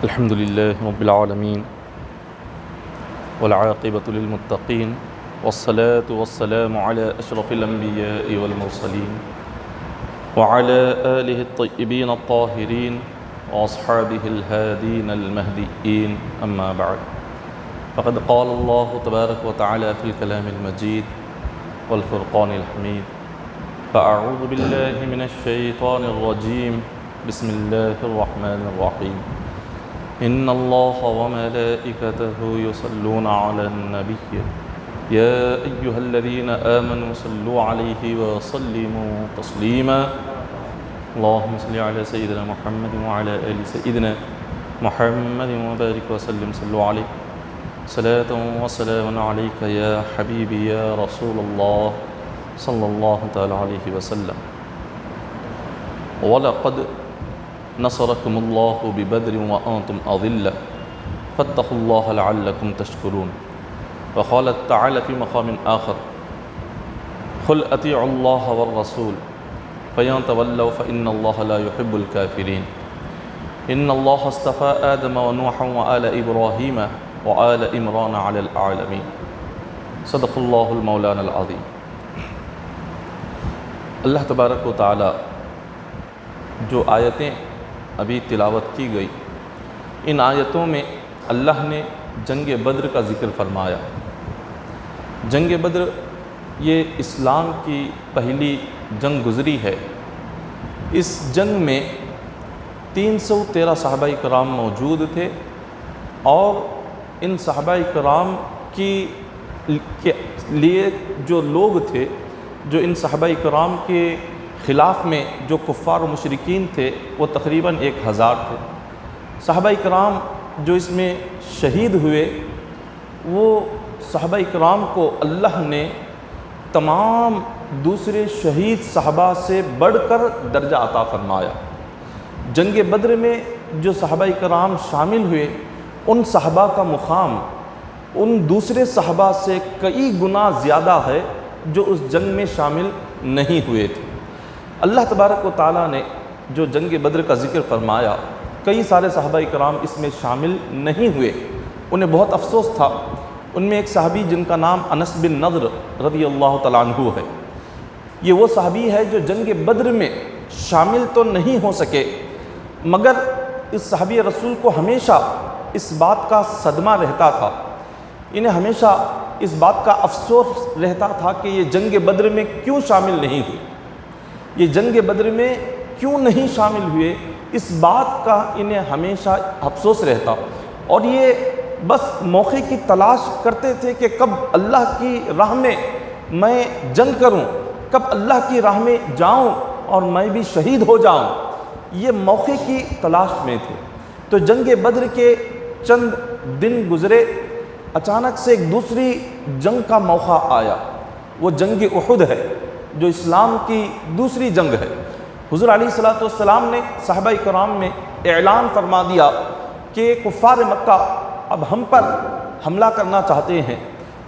الحمد لله رب العالمين والعاقبة للمتقين والصلاة والسلام على أشرف الأنبياء والمرسلين وعلى آله الطيبين الطاهرين وأصحابه الهادين المهديين أما بعد فقد قال الله تبارك وتعالى في الكلام المجيد والفرقان الحميد فأعوذ بالله من الشيطان الرجيم بسم الله الرحمن الرحيم إن الله وملائكته يصلون على النبي يا أيها الذين آمنوا صلوا عليه وسلموا تسليما اللهم صل على سيدنا محمد وعلى آل سيدنا محمد وبارك وسلم صلوا عليه صلاة وسلام عليك يا حبيبي يا رسول الله صلى الله تعالى عليه وسلم ولقد نصركم الله ببدر وأنتم أذلة فاتقوا الله لعلكم تشكرون وقال تعالى في مقام آخر قل أطيعوا الله والرسول فإن تولوا فإن الله لا يحب الكافرين إن الله اصطفى آدم ونوحا وآل إبراهيم وآل عمران على العالمين صدق الله المولانا العظيم۔ اللہ تبارک و تعالی جو آیتیں ابھی تلاوت کی گئی، ان آیتوں میں اللہ نے جنگ بدر کا ذکر فرمایا۔ جنگ بدر یہ اسلام کی پہلی جنگ گزری ہے۔ اس جنگ میں 313 صحابہ کرام موجود تھے، اور ان صحابہ کرام کے لیے جو لوگ تھے، جو ان صحابہ کرام کے خلاف میں جو کفار و مشرکین تھے، وہ تقریباً 1000 تھے۔ صحابہ کرام جو اس میں شہید ہوئے، وہ صحابہ کرام کو اللہ نے تمام دوسرے شہید صحابہ سے بڑھ کر درجہ عطا فرمایا۔ جنگ بدر میں جو صحابہ کرام شامل ہوئے، ان صحابہ کا مقام ان دوسرے صحابہ سے کئی گنا زیادہ ہے جو اس جنگ میں شامل نہیں ہوئے تھے۔ اللہ تبارک و تعالیٰ نے جو جنگ بدر کا ذکر فرمایا، کئی سارے صحابہ کرام اس میں شامل نہیں ہوئے، انہیں بہت افسوس تھا۔ ان میں ایک صحابی جن کا نام انس بن نضر رضی اللہ تعالیٰ عنہ ہے، یہ وہ صحابی ہے جو جنگ بدر میں شامل تو نہیں ہو سکے، مگر اس صحابی رسول کو ہمیشہ اس بات کا صدمہ رہتا تھا، انہیں ہمیشہ اس بات کا افسوس رہتا تھا کہ یہ جنگ بدر میں کیوں شامل نہیں ہوئے، یہ جنگ بدر میں کیوں نہیں شامل ہوئے، اس بات کا انہیں ہمیشہ افسوس رہتا، اور یہ بس موقع کی تلاش کرتے تھے کہ کب اللہ کی راہ میں میں جنگ کروں، کب اللہ کی راہ میں جاؤں اور میں بھی شہید ہو جاؤں، یہ موقع کی تلاش میں تھے۔ تو جنگ بدر کے چند دن گزرے، اچانک سے ایک دوسری جنگ کا موقع آیا، وہ جنگ احد ہے جو اسلام کی دوسری جنگ ہے۔ حضور علیہ الصلوۃ والسلام نے صحابہ کرام میں اعلان فرما دیا کہ کفار مکہ اب ہم پر حملہ کرنا چاہتے ہیں،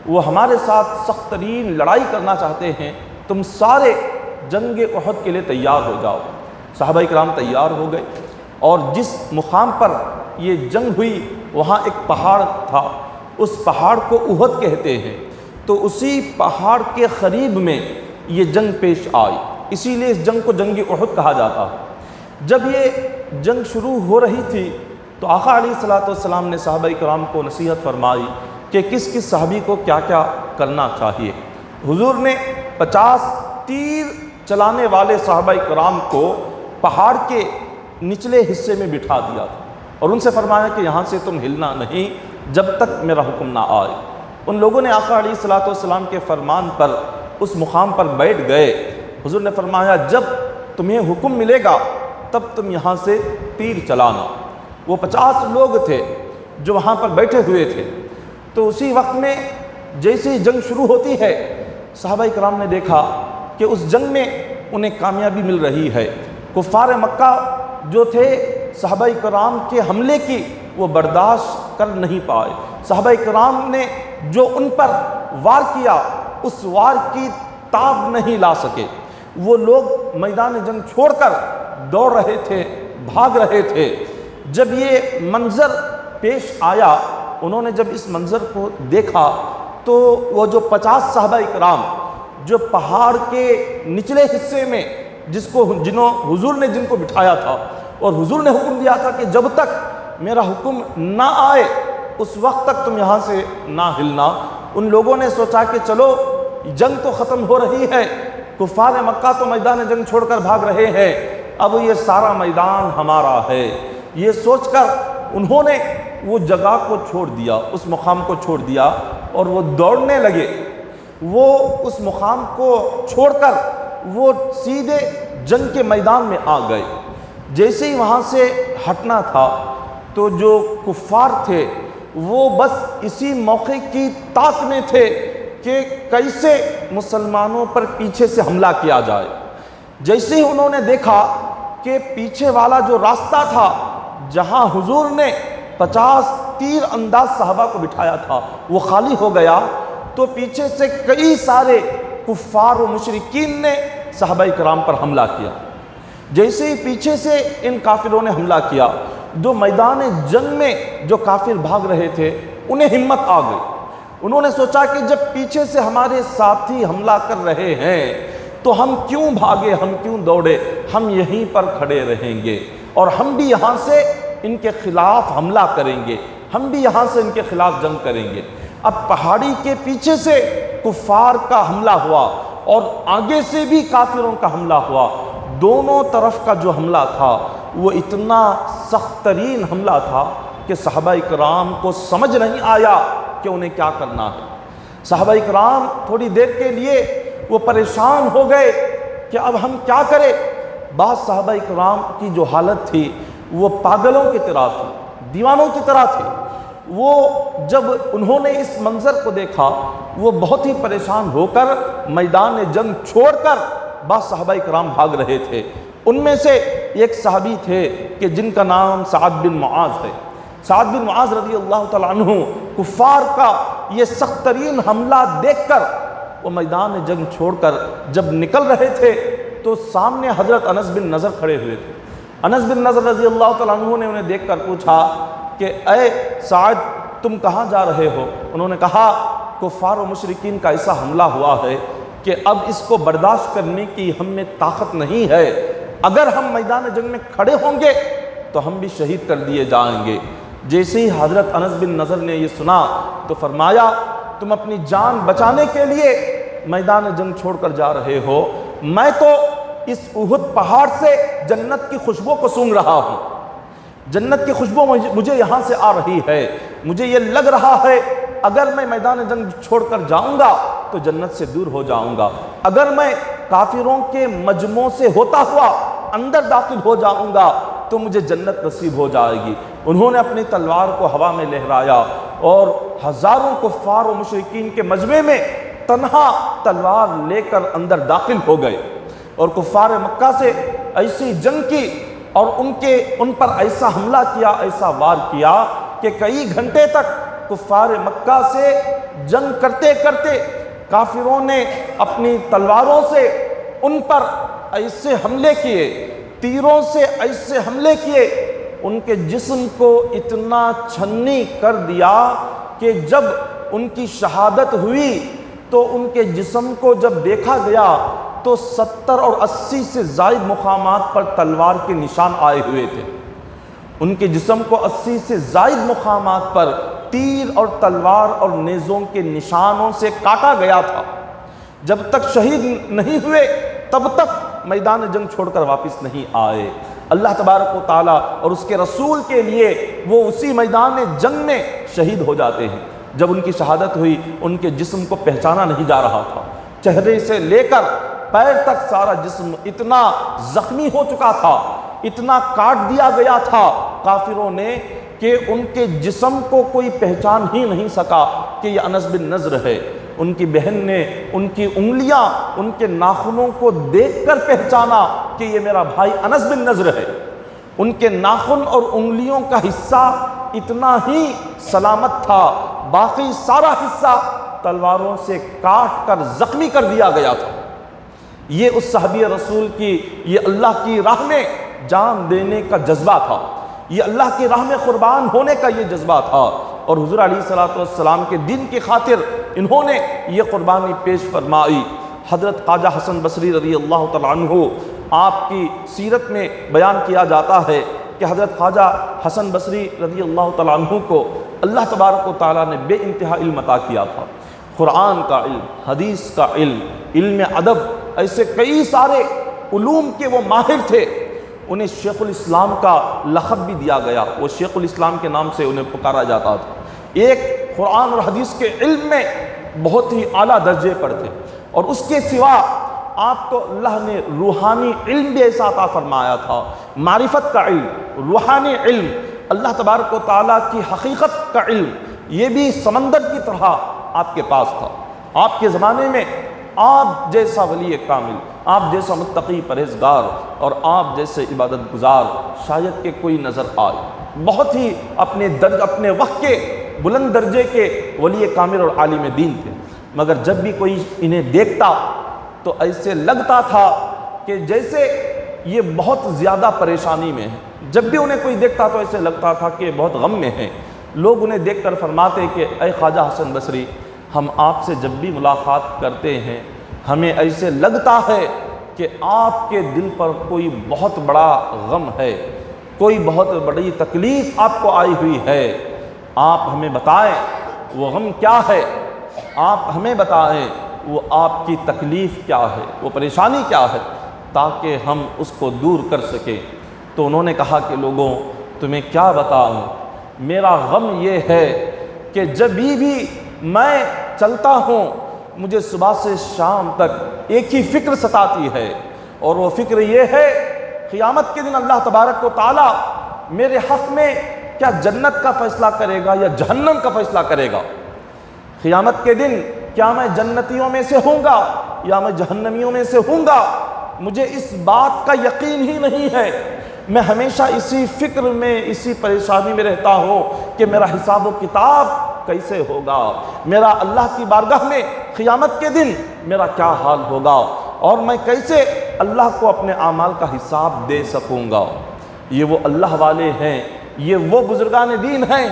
وہ ہمارے ساتھ سخت ترین لڑائی کرنا چاہتے ہیں، تم سارے جنگ احد کے لیے تیار ہو جاؤ۔ صحابہ کرام تیار ہو گئے، اور جس مقام پر یہ جنگ ہوئی وہاں ایک پہاڑ تھا، اس پہاڑ کو احد کہتے ہیں، تو اسی پہاڑ کے قریب میں یہ جنگ پیش آئی، اسی لیے اس جنگ کو جنگ احد کہا جاتا ہے۔ جب یہ جنگ شروع ہو رہی تھی تو آقا علیہ الصلوۃ والسلام نے صحابہ کرام کو نصیحت فرمائی کہ کس کس صحابی کو کیا کیا کرنا چاہیے۔ حضور نے 50 تیر چلانے والے صحابہ کرام کو پہاڑ کے نچلے حصے میں بٹھا دیا تھا، اور ان سے فرمایا کہ یہاں سے تم ہلنا نہیں جب تک میرا حکم نہ آئے۔ ان لوگوں نے آقا علیہ الصلوۃ والسلام کے فرمان پر اس مقام پر بیٹھ گئے۔ حضور نے فرمایا جب تمہیں حکم ملے گا تب تم یہاں سے تیر چلانا۔ وہ 50 لوگ تھے جو وہاں پر بیٹھے ہوئے تھے، تو اسی وقت میں جیسے جنگ شروع ہوتی ہے، صحابہ کرام نے دیکھا کہ اس جنگ میں انہیں کامیابی مل رہی ہے۔ کفار مکہ جو تھے صحابہ کرام کے حملے کی وہ برداشت کر نہیں پائے، صحابہ کرام نے جو ان پر وار کیا اس وار کی تاب نہیں لا سکے، وہ لوگ میدان جنگ چھوڑ کر دوڑ رہے تھے، بھاگ رہے تھے۔ جب یہ منظر پیش آیا، انہوں نے جب اس منظر کو دیکھا تو وہ جو 50 صحابہ اکرام جو پہاڑ کے نچلے حصے میں حضور نے جن کو بٹھایا تھا، اور حضور نے حکم دیا تھا کہ جب تک میرا حکم نہ آئے اس وقت تک تم یہاں سے نہ ہلنا، ان لوگوں نے سوچا کہ چلو جنگ تو ختم ہو رہی ہے، کفار مکہ تو میدان جنگ چھوڑ کر بھاگ رہے ہیں، اب یہ سارا میدان ہمارا ہے۔ یہ سوچ کر انہوں نے وہ جگہ کو چھوڑ دیا، اس مقام کو چھوڑ دیا، اور وہ دوڑنے لگے۔ وہ اس مقام کو چھوڑ کر وہ سیدھے جنگ کے میدان میں آ گئے۔ جیسے ہی وہاں سے ہٹنا تھا تو جو کفار تھے وہ بس اسی موقع کی طاق میں تھے کہ کیسے مسلمانوں پر پیچھے سے حملہ کیا جائے۔ جیسے ہی انہوں نے دیکھا کہ پیچھے والا جو راستہ تھا جہاں حضور نے 50 تیر انداز صحابہ کو بٹھایا تھا وہ خالی ہو گیا، تو پیچھے سے کئی سارے کفار و مشرکین نے صحابہ کرام پر حملہ کیا۔ جیسے ہی پیچھے سے ان کافروں نے حملہ کیا، جو میدان جنگ میں جو کافر بھاگ رہے تھے انہیں ہمت آ گئی۔ انہوں نے سوچا کہ جب پیچھے سے ہمارے ساتھی حملہ کر رہے ہیں تو ہم کیوں بھاگے، ہم کیوں دوڑے، ہم یہیں پر کھڑے رہیں گے اور ہم بھی یہاں سے ان کے خلاف حملہ کریں گے، ہم بھی یہاں سے ان کے خلاف جنگ کریں گے۔ اب پہاڑی کے پیچھے سے کفار کا حملہ ہوا اور آگے سے بھی کافروں کا حملہ ہوا۔ دونوں طرف کا جو حملہ تھا وہ اتنا سخت ترین حملہ تھا کہ صحابہ کرام کو سمجھ نہیں آیا کہ انہیں کیا کرنا ہے۔ صحابہ کرام تھوڑی دیر کے لیے وہ پریشان ہو گئے کہ اب ہم کیا کریں۔ بعض صحابہ کرام کی جو حالت تھی وہ پاگلوں کی طرح تھی، دیوانوں کی طرح تھی۔ وہ جب انہوں نے اس منظر کو دیکھا وہ بہت ہی پریشان ہو کر میدان جنگ چھوڑ کر بعض صحابہ کرام بھاگ رہے تھے۔ ان میں سے ایک صحابی تھے کہ جن کا نام سعد بن معاذ ہے۔ سعد بن معاذ رضی اللہ تعالیٰ عنہ کفار کا یہ سخت ترین حملہ دیکھ کر وہ میدان جنگ چھوڑ کر جب نکل رہے تھے تو سامنے حضرت انس بن نضر کھڑے ہوئے تھے۔ انس بن نضر رضی اللہ تعالیٰ عنہ نے انہیں دیکھ کر پوچھا کہ اے سعد تم کہاں جا رہے ہو؟ انہوں نے کہا کفار و مشرکین کا ایسا حملہ ہوا ہے کہ اب اس کو برداشت کرنے کی ہم میں طاقت نہیں ہے، اگر ہم میدان جنگ میں کھڑے ہوں گے تو ہم بھی شہید کر دیے جائیں گے۔ جیسے ہی حضرت انس بن نضر نے یہ سنا تو فرمایا تم اپنی جان بچانے کے لیے میدان جنگ چھوڑ کر جا رہے ہو، میں تو اس احد پہاڑ سے جنت کی خوشبو کو سونگھ رہا ہوں، جنت کی خوشبو مجھے یہاں سے آ رہی ہے، مجھے یہ لگ رہا ہے اگر میں میدان جنگ چھوڑ کر جاؤں گا تو جنت سے دور ہو جاؤں گا، اگر میں کافروں کے مجمع سے ہوتا ہوا اندر داخل ہو جاؤں گا تو مجھے جنت نصیب ہو جائے گی۔ انہوں نے اپنی تلوار کو ہوا میں لہرایا اور ہزاروں کفار و مشرکین کے مجمع میں تنہا تلوار لے کر اندر داخل ہو گئے اور کفار مکہ سے ایسی جنگ کی اور ان پر ایسا حملہ کیا، ایسا وار کیا کہ کئی گھنٹے تک کفار مکہ سے جنگ کرتے کرتے کافروں نے اپنی تلواروں سے ان پر ایسے حملے کیے، تیروں سے ایسے حملے کیے، ان کے جسم کو اتنا چھنی کر دیا کہ جب ان کی شہادت ہوئی تو ان کے جسم کو جب دیکھا گیا تو 70 اور 80 سے زائد مقامات پر تلوار کے نشان آئے ہوئے تھے۔ ان کے جسم کو 80 سے زائد مقامات پر تیر اور تلوار اور نیزوں کے نشانوں سے کاٹا گیا تھا۔ جب تک شہید نہیں ہوئے تب تک میدان جنگ چھوڑ کر واپس نہیں آئے۔ اللہ تبارک و تعالیٰ اور اس کے رسول کے لیے وہ اسی میدان جنگ میں شہید ہو جاتے ہیں۔ جب ان کی شہادت ہوئی ان کے جسم کو پہچانا نہیں جا رہا تھا، چہرے سے لے کر پیر تک سارا جسم اتنا زخمی ہو چکا تھا، اتنا کاٹ دیا گیا تھا کافروں نے کہ ان کے جسم کو کوئی پہچان ہی نہیں سکا کہ یہ انس بن نضر ہے۔ ان کی بہن نے ان کی انگلیاں، ان کے ناخنوں کو دیکھ کر پہچانا کہ یہ میرا بھائی انس بن نضر ہے۔ ان کے ناخن اور انگلیوں کا حصہ اتنا ہی سلامت تھا، باقی سارا حصہ تلواروں سے کاٹ کر زخمی کر دیا گیا تھا۔ یہ اس صحابی رسول کی، یہ اللہ کی راہ میں جان دینے کا جذبہ تھا۔ یہ اللہ کی راہ میں قربان ہونے کا یہ جذبہ تھا، اور حضور علیہ الصلوۃ والسلام کے دین کی خاطر انہوں نے یہ قربانی پیش فرمائی۔ حضرت خواجہ حسن بصری رضی اللہ تعالیٰ عنہ، آپ کی سیرت میں بیان کیا جاتا ہے کہ حضرت خواجہ حسن بصری رضی اللہ تعالیٰ عنہ کو اللہ تبارک و تعالیٰ نے بے انتہا علم عطا کیا تھا، قرآن کا علم، حدیث کا علم، علم ادب، ایسے کئی سارے علوم کے وہ ماہر تھے۔ انہیں شیخ الاسلام کا لقب بھی دیا گیا، وہ شیخ الاسلام کے نام سے انہیں پکارا جاتا تھا۔ ایک قرآن اور حدیث کے علم میں بہت ہی اعلیٰ درجے پر تھے، اور اس کے سوا آپ کو اللہ نے روحانی علم بھی ایسا عطا فرمایا تھا، معرفت کا علم، روحانی علم، اللہ تبارک و تعالیٰ کی حقیقت کا علم، یہ بھی سمندر کی طرح آپ کے پاس تھا۔ آپ کے زمانے میں آپ جیسا ولی کامل، آپ جیسا متقی پرہیزگار، اور آپ جیسے عبادت گزار شاید کہ کوئی نظر آئے۔ بہت ہی اپنے وقت کے بلند درجے کے ولی کامل اور عالم دین تھے، مگر جب بھی کوئی انہیں دیکھتا تو ایسے لگتا تھا کہ جیسے یہ بہت زیادہ پریشانی میں ہے۔ جب بھی انہیں کوئی دیکھتا تو ایسے لگتا تھا کہ بہت غم میں ہیں۔ لوگ انہیں دیکھ کر فرماتے کہ اے خواجہ حسن بصری، ہم آپ سے جب بھی ملاقات کرتے ہیں ہمیں ایسے لگتا ہے کہ آپ کے دل پر کوئی بہت بڑا غم ہے، کوئی بہت بڑی تکلیف آپ کو آئی ہوئی ہے۔ آپ ہمیں بتائیں وہ غم کیا ہے، آپ ہمیں بتائیں وہ آپ کی تکلیف کیا ہے، وہ پریشانی کیا ہے، تاکہ ہم اس کو دور کر سکیں۔ تو انہوں نے کہا کہ لوگوں تمہیں کیا بتاؤں، میرا غم یہ ہے کہ جب بھی میں چلتا ہوں مجھے صبح سے شام تک ایک ہی فکر ستاتی ہے، اور وہ فکر یہ ہے قیامت کے دن اللہ تبارک و تعالیٰ میرے حق میں کیا جنت کا فیصلہ کرے گا یا جہنم کا فیصلہ کرے گا۔ قیامت کے دن کیا میں جنتیوں میں سے ہوں گا یا میں جہنمیوں میں سے ہوں گا، مجھے اس بات کا یقین ہی نہیں ہے۔ میں ہمیشہ اسی فکر میں، اسی پریشانی میں رہتا ہوں کہ میرا حساب و کتاب کیسے ہوگا، میرا اللہ کی بارگاہ میں قیامت کے دن میرا کیا حال ہوگا، اور میں کیسے اللہ کو اپنے اعمال کا حساب دے سکوں گا۔ یہ وہ اللہ والے ہیں، یہ وہ بزرگان دین ہیں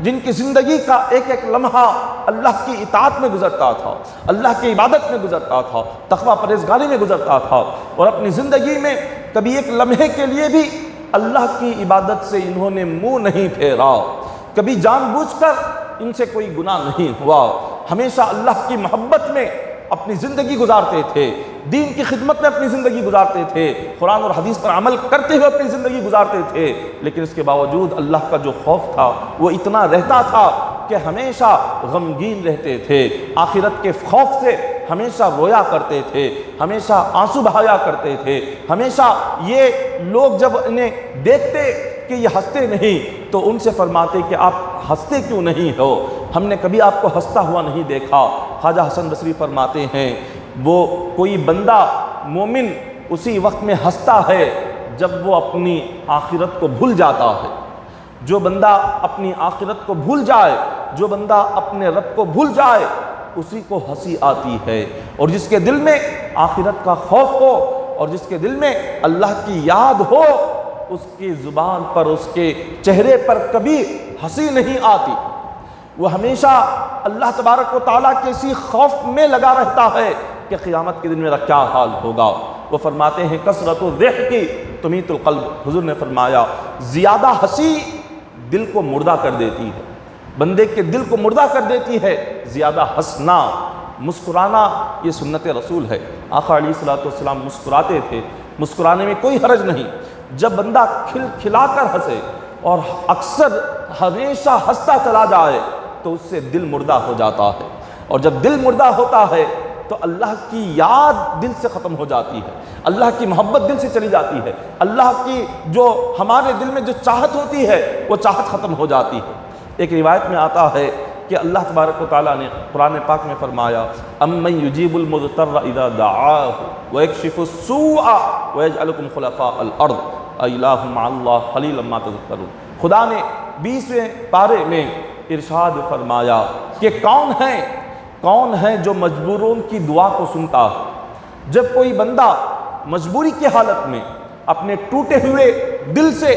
جن کی زندگی کا ایک ایک لمحہ اللہ کی اطاعت میں گزرتا تھا، اللہ کی عبادت میں گزرتا تھا، تقوی پرہیزگاری میں گزرتا تھا، اور اپنی زندگی میں کبھی ایک لمحے کے لیے بھی اللہ کی عبادت سے انہوں نے منہ نہیں پھیرا، کبھی جان بوجھ کر ان سے کوئی گناہ نہیں ہوا، ہمیشہ اللہ کی محبت میں اپنی زندگی گزارتے تھے، دین کی خدمت میں اپنی زندگی گزارتے تھے، قرآن اور حدیث پر عمل کرتے ہوئے اپنی زندگی گزارتے تھے، لیکن اس کے باوجود اللہ کا جو خوف تھا وہ اتنا رہتا تھا کہ ہمیشہ غمگین رہتے تھے، آخرت کے خوف سے ہمیشہ رویا کرتے تھے، ہمیشہ آنسو بہایا کرتے تھے، ہمیشہ یہ لوگ جب انہیں دیکھتے کہ یہ ہنستے نہیں تو ان سے فرماتے کہ آپ ہنستے کیوں نہیں ہو، ہم نے کبھی آپ کو ہنستا ہوا نہیں دیکھا۔ خواجہ حسن بصری فرماتے ہیں وہ کوئی بندہ مومن اسی وقت میں ہنستا ہے جب وہ اپنی آخرت کو بھول جاتا ہے۔ جو بندہ اپنی آخرت کو بھول جائے، جو بندہ اپنے رب کو بھول جائے، اسی کو ہنسی آتی ہے، اور جس کے دل میں آخرت کا خوف ہو اور جس کے دل میں اللہ کی یاد ہو، اس کی زبان پر، اس کے چہرے پر کبھی ہنسی نہیں آتی، وہ ہمیشہ اللہ تبارک و تعالیٰ کے اسی خوف میں لگا رہتا ہے کہ قیامت کے دن میرا کیا حال ہوگا۔ وہ فرماتے ہیں کثرت الضحک تمیت القلب، حضور نے فرمایا زیادہ ہنسی دل کو مردہ کر دیتی ہے، بندے کے دل کو مردہ کر دیتی ہے۔ زیادہ ہنسنا، مسکرانا یہ سنت رسول ہے، آقا علیہ الصلوۃ والسلام مسکراتے تھے، مسکرانے میں کوئی حرج نہیں، جب بندہ کھل کھلا کر ہنسے اور اکثر ہمیشہ ہنستا چلا جائے تو اس سے دل مردہ ہو جاتا ہے، اور جب دل مردہ ہوتا ہے تو اللہ کی یاد دل سے ختم ہو جاتی ہے، اللہ کی محبت دل سے چلی جاتی ہے، اللہ کی جو ہمارے دل میں جو چاہت ہوتی ہے وہ چاہت ختم ہو جاتی ہے۔ ایک روایت میں آتا ہے کہ اللہ تبارک و تعالیٰ نے قرآن پاک میں فرمایا امن یجیب المضطر اذا دعاہ ویکشف السوء ویجعلکم خلفاء الارض الہ مع اللہ قلیلا ما تذکرون۔ خدا نے 20ویں پارے میں ارشاد فرمایا کہ کون ہے جو مجبوروں کی دعا کو سنتا ہے۔ جب کوئی بندہ مجبوری کی حالت میں اپنے ٹوٹے ہوئے دل سے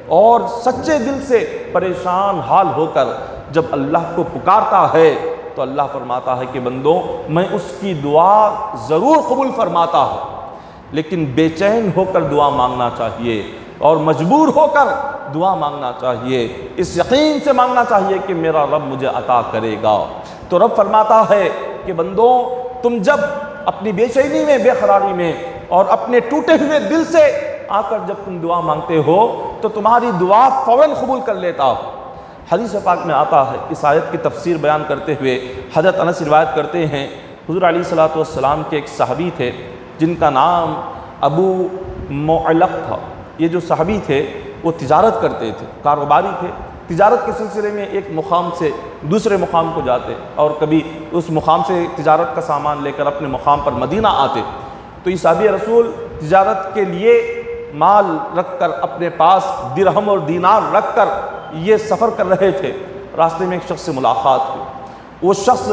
اور سچے دل سے پریشان حال ہو کر جب اللہ کو پکارتا ہے تو اللہ فرماتا ہے کہ بندوں میں اس کی دعا ضرور قبول فرماتا ہوں، لیکن بے چین ہو کر دعا مانگنا چاہیے اور مجبور ہو کر دعا مانگنا چاہیے، اس یقین سے مانگنا چاہیے کہ میرا رب مجھے عطا کرے گا۔ تو رب فرماتا ہے کہ بندوں تم جب اپنی بے چینی میں، بے قراری میں اور اپنے ٹوٹے ہوئے دل سے آ کر جب تم دعا مانگتے ہو تو تمہاری دعا فوراً قبول کر لیتا ہو۔ حدیث پاک میں آتا ہے، اس آیت کی تفسیر بیان کرتے ہوئے حضرت انس روایت کرتے ہیں، حضور علیہ الصلوۃ والسلام کے ایک صحابی تھے جن کا نام ابو معلق تھا۔ یہ جو صحابی تھے وہ تجارت کرتے تھے، کاروباری تھے، تجارت کے سلسلے میں ایک مقام سے دوسرے مقام کو جاتے اور کبھی اس مقام سے تجارت کا سامان لے کر اپنے مقام پر مدینہ آتے۔ تو یہ صحابی رسول تجارت کے لیے مال رکھ کر اپنے پاس درہم اور دینار رکھ کر یہ سفر کر رہے تھے۔ راستے میں ایک شخص سے ملاقات ہوئی، وہ شخص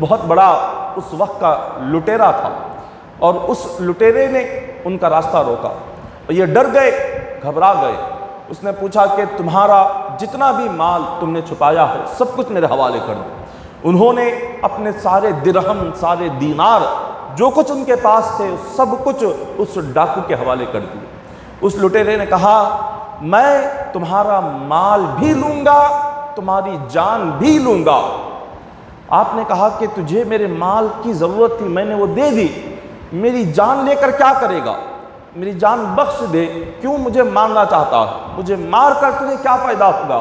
بہت بڑا اس وقت کا لٹیرا تھا اور اس لٹیرے نے ان کا راستہ روکا اور یہ ڈر گئے، گھبرا گئے۔ اس نے پوچھا کہ تمہارا جتنا بھی مال تم نے چھپایا ہے سب کچھ میرے حوالے کر دو۔ انہوں نے اپنے سارے درہم، سارے دینار، جو کچھ ان کے پاس تھے سب کچھ اس ڈاکو کے حوالے کر دیے۔ اس لٹیرے نے کہا میں تمہارا مال بھی لوں گا، تمہاری جان بھی لوں گا۔ آپ نے کہا کہ تجھے میرے مال کی ضرورت تھی، میں نے وہ دے دی، میری جان لے کر کیا کرے گا؟ میری جان بخش دے، کیوں مجھے مارنا چاہتا ہے؟ مجھے مار کر تجھے کیا فائدہ ہوگا؟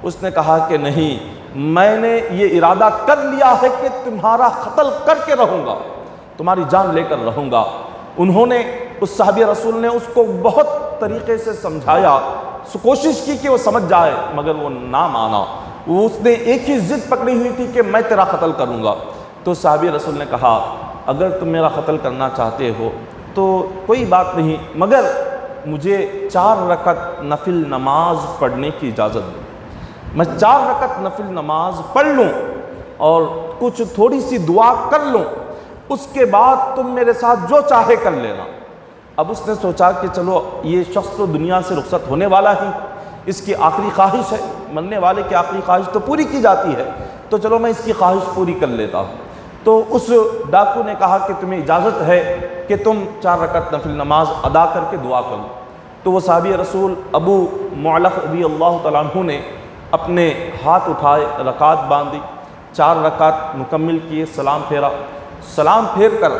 اس نے کہا کہ نہیں، میں نے یہ ارادہ کر لیا ہے کہ تمہارا قتل کر کے رہوں گا، تمہاری جان لے کر رہوں گا۔ انہوں نے اس صحابی رسول نے اس کو بہت طریقے سے سمجھایا، کوشش کی کہ وہ سمجھ جائے، مگر وہ نہ مانا۔ اس نے ایک ہی ضد پکڑی ہوئی تھی کہ میں تیرا قتل کروں گا۔ تو صحابی رسول نے کہا اگر تم میرا قتل کرنا چاہتے ہو تو کوئی بات نہیں، مگر مجھے 4 رکعت نفل نماز پڑھنے کی اجازت دو، میں 4 رکعت نفل نماز پڑھ لوں اور کچھ تھوڑی سی دعا کر لوں، اس کے بعد تم میرے ساتھ جو چاہے کر لینا۔ اب اس نے سوچا کہ چلو یہ شخص تو دنیا سے رخصت ہونے والا ہی، اس کی آخری خواہش ہے، مرنے والے کی آخری خواہش تو پوری کی جاتی ہے، تو چلو میں اس کی خواہش پوری کر لیتا ہوں۔ تو اس ڈاکو نے کہا کہ تمہیں اجازت ہے کہ تم 4 رکعت نفل نماز ادا کر کے دعا کرو۔ تو وہ صحابی رسول ابو معلق رضی اللہ تعالیٰ عنہ نے اپنے ہاتھ اٹھائے، رکعت باندھی، 4 رکعت مکمل کیے، سلام پھیرا، سلام پھیر کر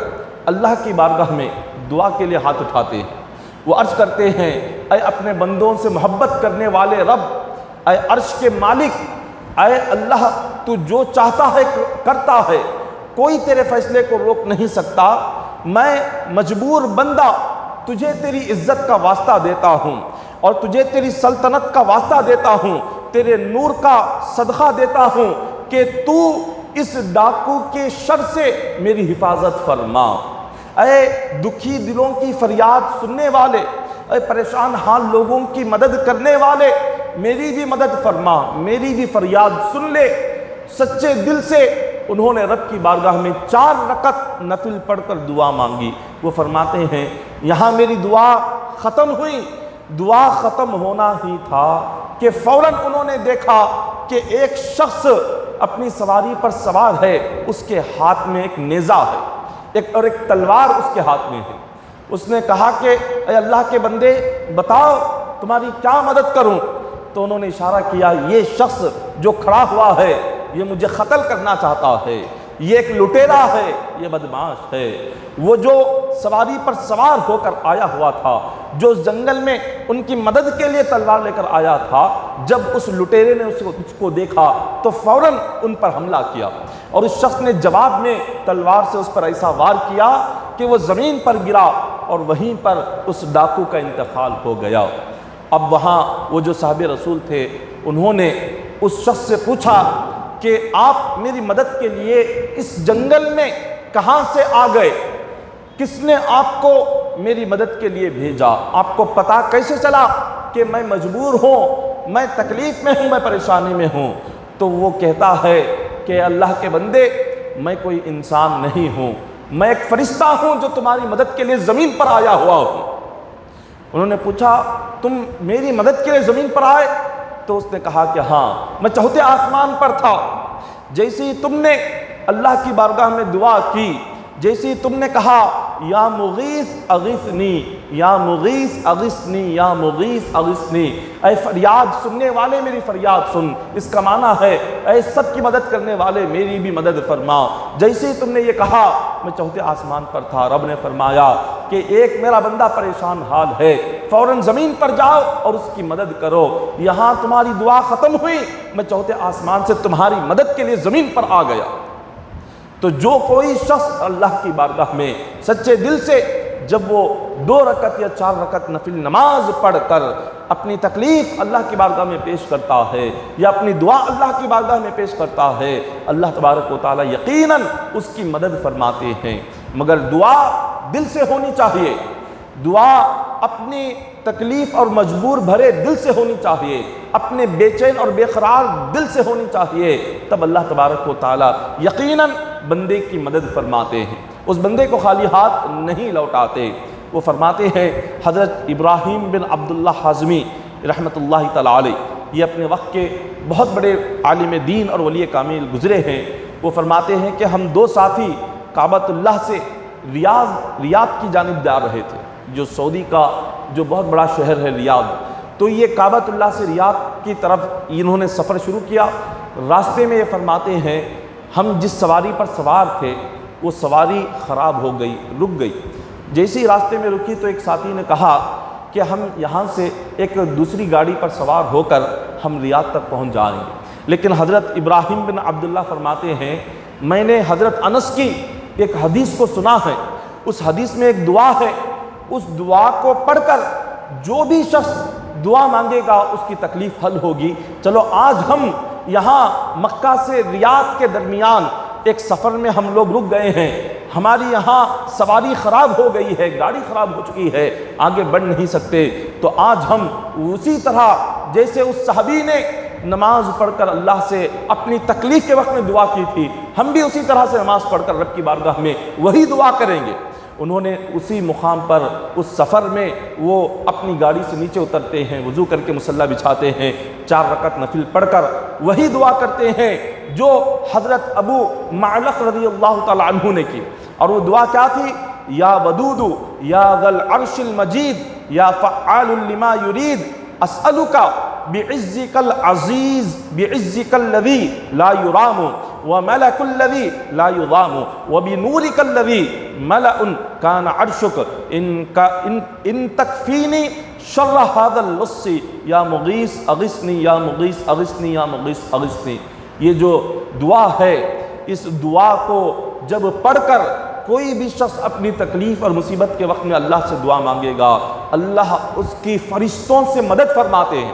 اللہ کی بارگاہ میں دعا کے لیے ہاتھ اٹھاتے ہیں۔ وہ عرض کرتے ہیں اے اپنے بندوں سے محبت کرنے والے رب، اے عرش کے مالک، اے اللہ تو جو چاہتا ہے کرتا ہے، کوئی تیرے فیصلے کو روک نہیں سکتا، میں مجبور بندہ تجھے تیری عزت کا واسطہ دیتا ہوں اور تجھے تیری سلطنت کا واسطہ دیتا ہوں، تیرے نور کا صدقہ دیتا ہوں کہ تو اس ڈاکو کے شر سے میری حفاظت فرما۔ اے دکھی دلوں کی فریاد سننے والے، اے پریشان حال لوگوں کی مدد کرنے والے، میری بھی مدد فرما، میری بھی فریاد سن لے۔ سچے دل سے انہوں نے رب کی بارگاہ میں 4 رکعت نفل پڑھ کر دعا مانگی۔ وہ فرماتے ہیں یہاں میری دعا ختم ہوئی، دعا ختم ہونا ہی تھا کہ فوراً انہوں نے دیکھا کہ ایک شخص اپنی سواری پر سوار ہے، اس کے ہاتھ میں ایک نیزہ ہے، ایک تلوار اس کے ہاتھ میں ہے۔ اس نے کہا کہ اے اللہ کے بندے بتاؤ تمہاری کیا مدد کروں؟ تو انہوں نے اشارہ کیا یہ شخص جو کھڑا ہوا ہے یہ مجھے قتل کرنا چاہتا ہے، یہ ایک لٹیرا ہے، یہ بدمعاش ہے، وہ جو سواری پر سوار ہو کر آیا ہوا تھا، جو اس جنگل میں ان کی مدد کے لیے تلوار لے کر آیا تھا، جب اس لٹیرے نے اس کو دیکھا تو فوراً ان پر حملہ کیا اور اس شخص نے جواب میں تلوار سے اس پر ایسا وار کیا کہ وہ زمین پر گرا اور وہیں پر اس ڈاکو کا انتقال ہو گیا۔ اب وہاں وہ جو صحابی رسول تھے انہوں نے اس شخص سے پوچھا کہ آپ میری مدد کے لیے اس جنگل میں کہاں سے آ گئے؟ کس نے آپ کو میری مدد کے لیے بھیجا؟ آپ کو پتہ کیسے چلا کہ میں مجبور ہوں، میں تکلیف میں ہوں، میں پریشانی میں ہوں؟ تو وہ کہتا ہے کہ اللہ کے بندے میں کوئی انسان نہیں ہوں، میں ایک فرشتہ ہوں جو تمہاری مدد کے لیے زمین پر آیا ہوا ہوں۔ انہوں نے پوچھا تم میری مدد کے لیے زمین پر آئے؟ تو اس نے کہا کہ ہاں، میں چوتھے آسمان پر تھا، جیسے ہی تم نے اللہ کی بارگاہ میں دعا کی، جیسے ہی تم نے کہا یا مغیث اغثنی، یا مغیث اغثنی، یا مغیث اغثنی، اے فریاد سننے والے میری فریاد سن، اس کا معنی ہے اے سب کی مدد کرنے والے میری بھی مدد فرما۔ جیسے ہی تم نے یہ کہا میں چوتھے آسمان پر تھا، رب نے فرمایا کہ ایک میرا بندہ پریشان حال ہے، فوراً زمین پر جاؤ اور اس کی مدد کرو۔ یہاں تمہاری دعا ختم ہوئی، میں چوتھے آسمان سے تمہاری مدد کے لیے زمین پر آ گیا۔ تو جو کوئی شخص اللہ کی بارگاہ میں سچے دل سے جب وہ 2 رکعت یا 4 رکعت نفل نماز پڑھ کر اپنی تکلیف اللہ کی بارگاہ میں پیش کرتا ہے یا اپنی دعا اللہ کی بارگاہ میں پیش کرتا ہے، اللہ تبارک و تعالی یقیناً اس کی مدد فرماتے ہیں۔ مگر دعا دل سے ہونی چاہیے، دعا اپنی تکلیف اور مجبور بھرے دل سے ہونی چاہیے، اپنے بے چین اور بے قرار دل سے ہونی چاہیے، تب اللہ تبارک و تعالی یقیناً بندے کی مدد فرماتے ہیں، اس بندے کو خالی ہاتھ نہیں لوٹاتے۔ وہ فرماتے ہیں حضرت ابراہیم بن عبداللہ حازمی رحمۃ اللہ تعالی علیہ، یہ اپنے وقت کے بہت بڑے عالم دین اور ولی کامل گزرے ہیں۔ وہ فرماتے ہیں کہ ہم 2 ساتھی کعبۃ اللہ سے ریاض کی جانب جا رہے تھے، جو سعودی کا جو بہت بڑا شہر ہے ریاض۔ تو یہ کعبۃ اللہ سے ریاض کی طرف انہوں نے سفر شروع کیا۔ راستے میں یہ فرماتے ہیں ہم جس سواری پر سوار تھے وہ سواری خراب ہو گئی، رک گئی۔ جیسے ہی راستے میں رکی تو ایک ساتھی نے کہا کہ ہم یہاں سے ایک دوسری گاڑی پر سوار ہو کر ہم ریاض تک پہنچ جائیں گے۔ لیکن حضرت ابراہیم بن عبداللہ فرماتے ہیں میں نے حضرت انس کی ایک حدیث کو سنا ہے، اس حدیث میں ایک دعا ہے، اس دعا کو پڑھ کر جو بھی شخص دعا مانگے گا اس کی تکلیف حل ہوگی۔ چلو آج ہم یہاں مکہ سے ریاض کے درمیان ایک سفر میں ہم لوگ رک گئے ہیں، ہماری یہاں سواری خراب ہو گئی ہے، گاڑی خراب ہو چکی ہے، آگے بڑھ نہیں سکتے۔ تو آج ہم اسی طرح جیسے اس صحابی نے نماز پڑھ کر اللہ سے اپنی تکلیف کے وقت میں دعا کی تھی، ہم بھی اسی طرح سے نماز پڑھ کر رب کی بارگاہ میں وہی دعا کریں گے۔ انہوں نے اسی مقام پر اس سفر میں وہ اپنی گاڑی سے نیچے اترتے ہیں، وضو کر کے مصلی بچھاتے ہیں، 4 رکعت نفل پڑھ کر وہی دعا کرتے ہیں جو حضرت ابو معلق رضی اللہ تعالی عنہ نے کی۔ اور وہ دعا کیا تھی؟ یا ودود یا ذا العرش المجید یا فعال لما یرید اسألک بعزک العزیز بعزک الذی لا یرام وملک الذی لا یضام وبنورک الذی ملأ کان عرشک ان تکفینی شر هذا اللص یا مغیث اغثنی یا مغیث اغثنی یا مغیث اغثنی۔ یہ جو دعا ہے، اس دعا کو جب پڑھ کر کوئی بھی شخص اپنی تکلیف اور مصیبت کے وقت میں اللہ سے دعا مانگے گا، اللہ اس کی فرشتوں سے مدد فرماتے ہیں۔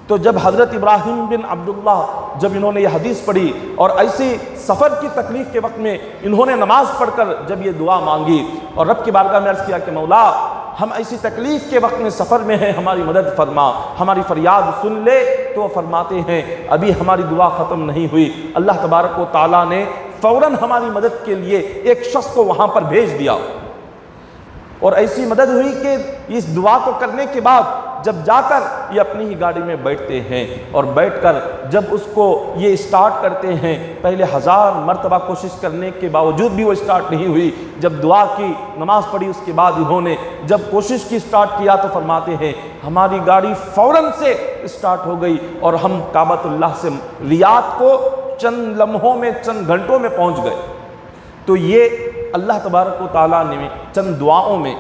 تو جب حضرت ابراہیم بن عبداللہ جب انہوں نے یہ حدیث پڑھی اور ایسی سفر کی تکلیف کے وقت میں انہوں نے نماز پڑھ کر جب یہ دعا مانگی اور رب کی بارگاہ میں عرض کیا کہ مولا ہم ایسی تکلیف کے وقت میں سفر میں ہیں، ہماری مدد فرما، ہماری فریاد سن لے، تو وہ فرماتے ہیں ابھی ہماری دعا ختم نہیں ہوئی، اللہ تبارک و تعالیٰ نے فوراً ہماری مدد کے لیے ایک شخص کو وہاں پر بھیج دیا۔ اور ایسی مدد ہوئی کہ اس دعا کو کرنے کے بعد جب جا کر یہ اپنی ہی گاڑی میں بیٹھتے ہیں اور بیٹھ کر جب اس کو یہ اسٹارٹ کرتے ہیں، پہلے 1000 مرتبہ کوشش کرنے کے باوجود بھی وہ اسٹارٹ نہیں ہوئی۔ جب دعا کی، نماز پڑھی، اس کے بعد انہوں نے جب کوشش کی، اسٹارٹ کیا، تو فرماتے ہیں ہماری گاڑی فوراً سے اسٹارٹ ہو گئی اور ہم کعبۃ اللہ سے ریاض کو چند لمحوں میں، چند گھنٹوں میں پہنچ گئے۔ تو یہ اللہ تبارک و تعالیٰ نے چند دعاؤں میں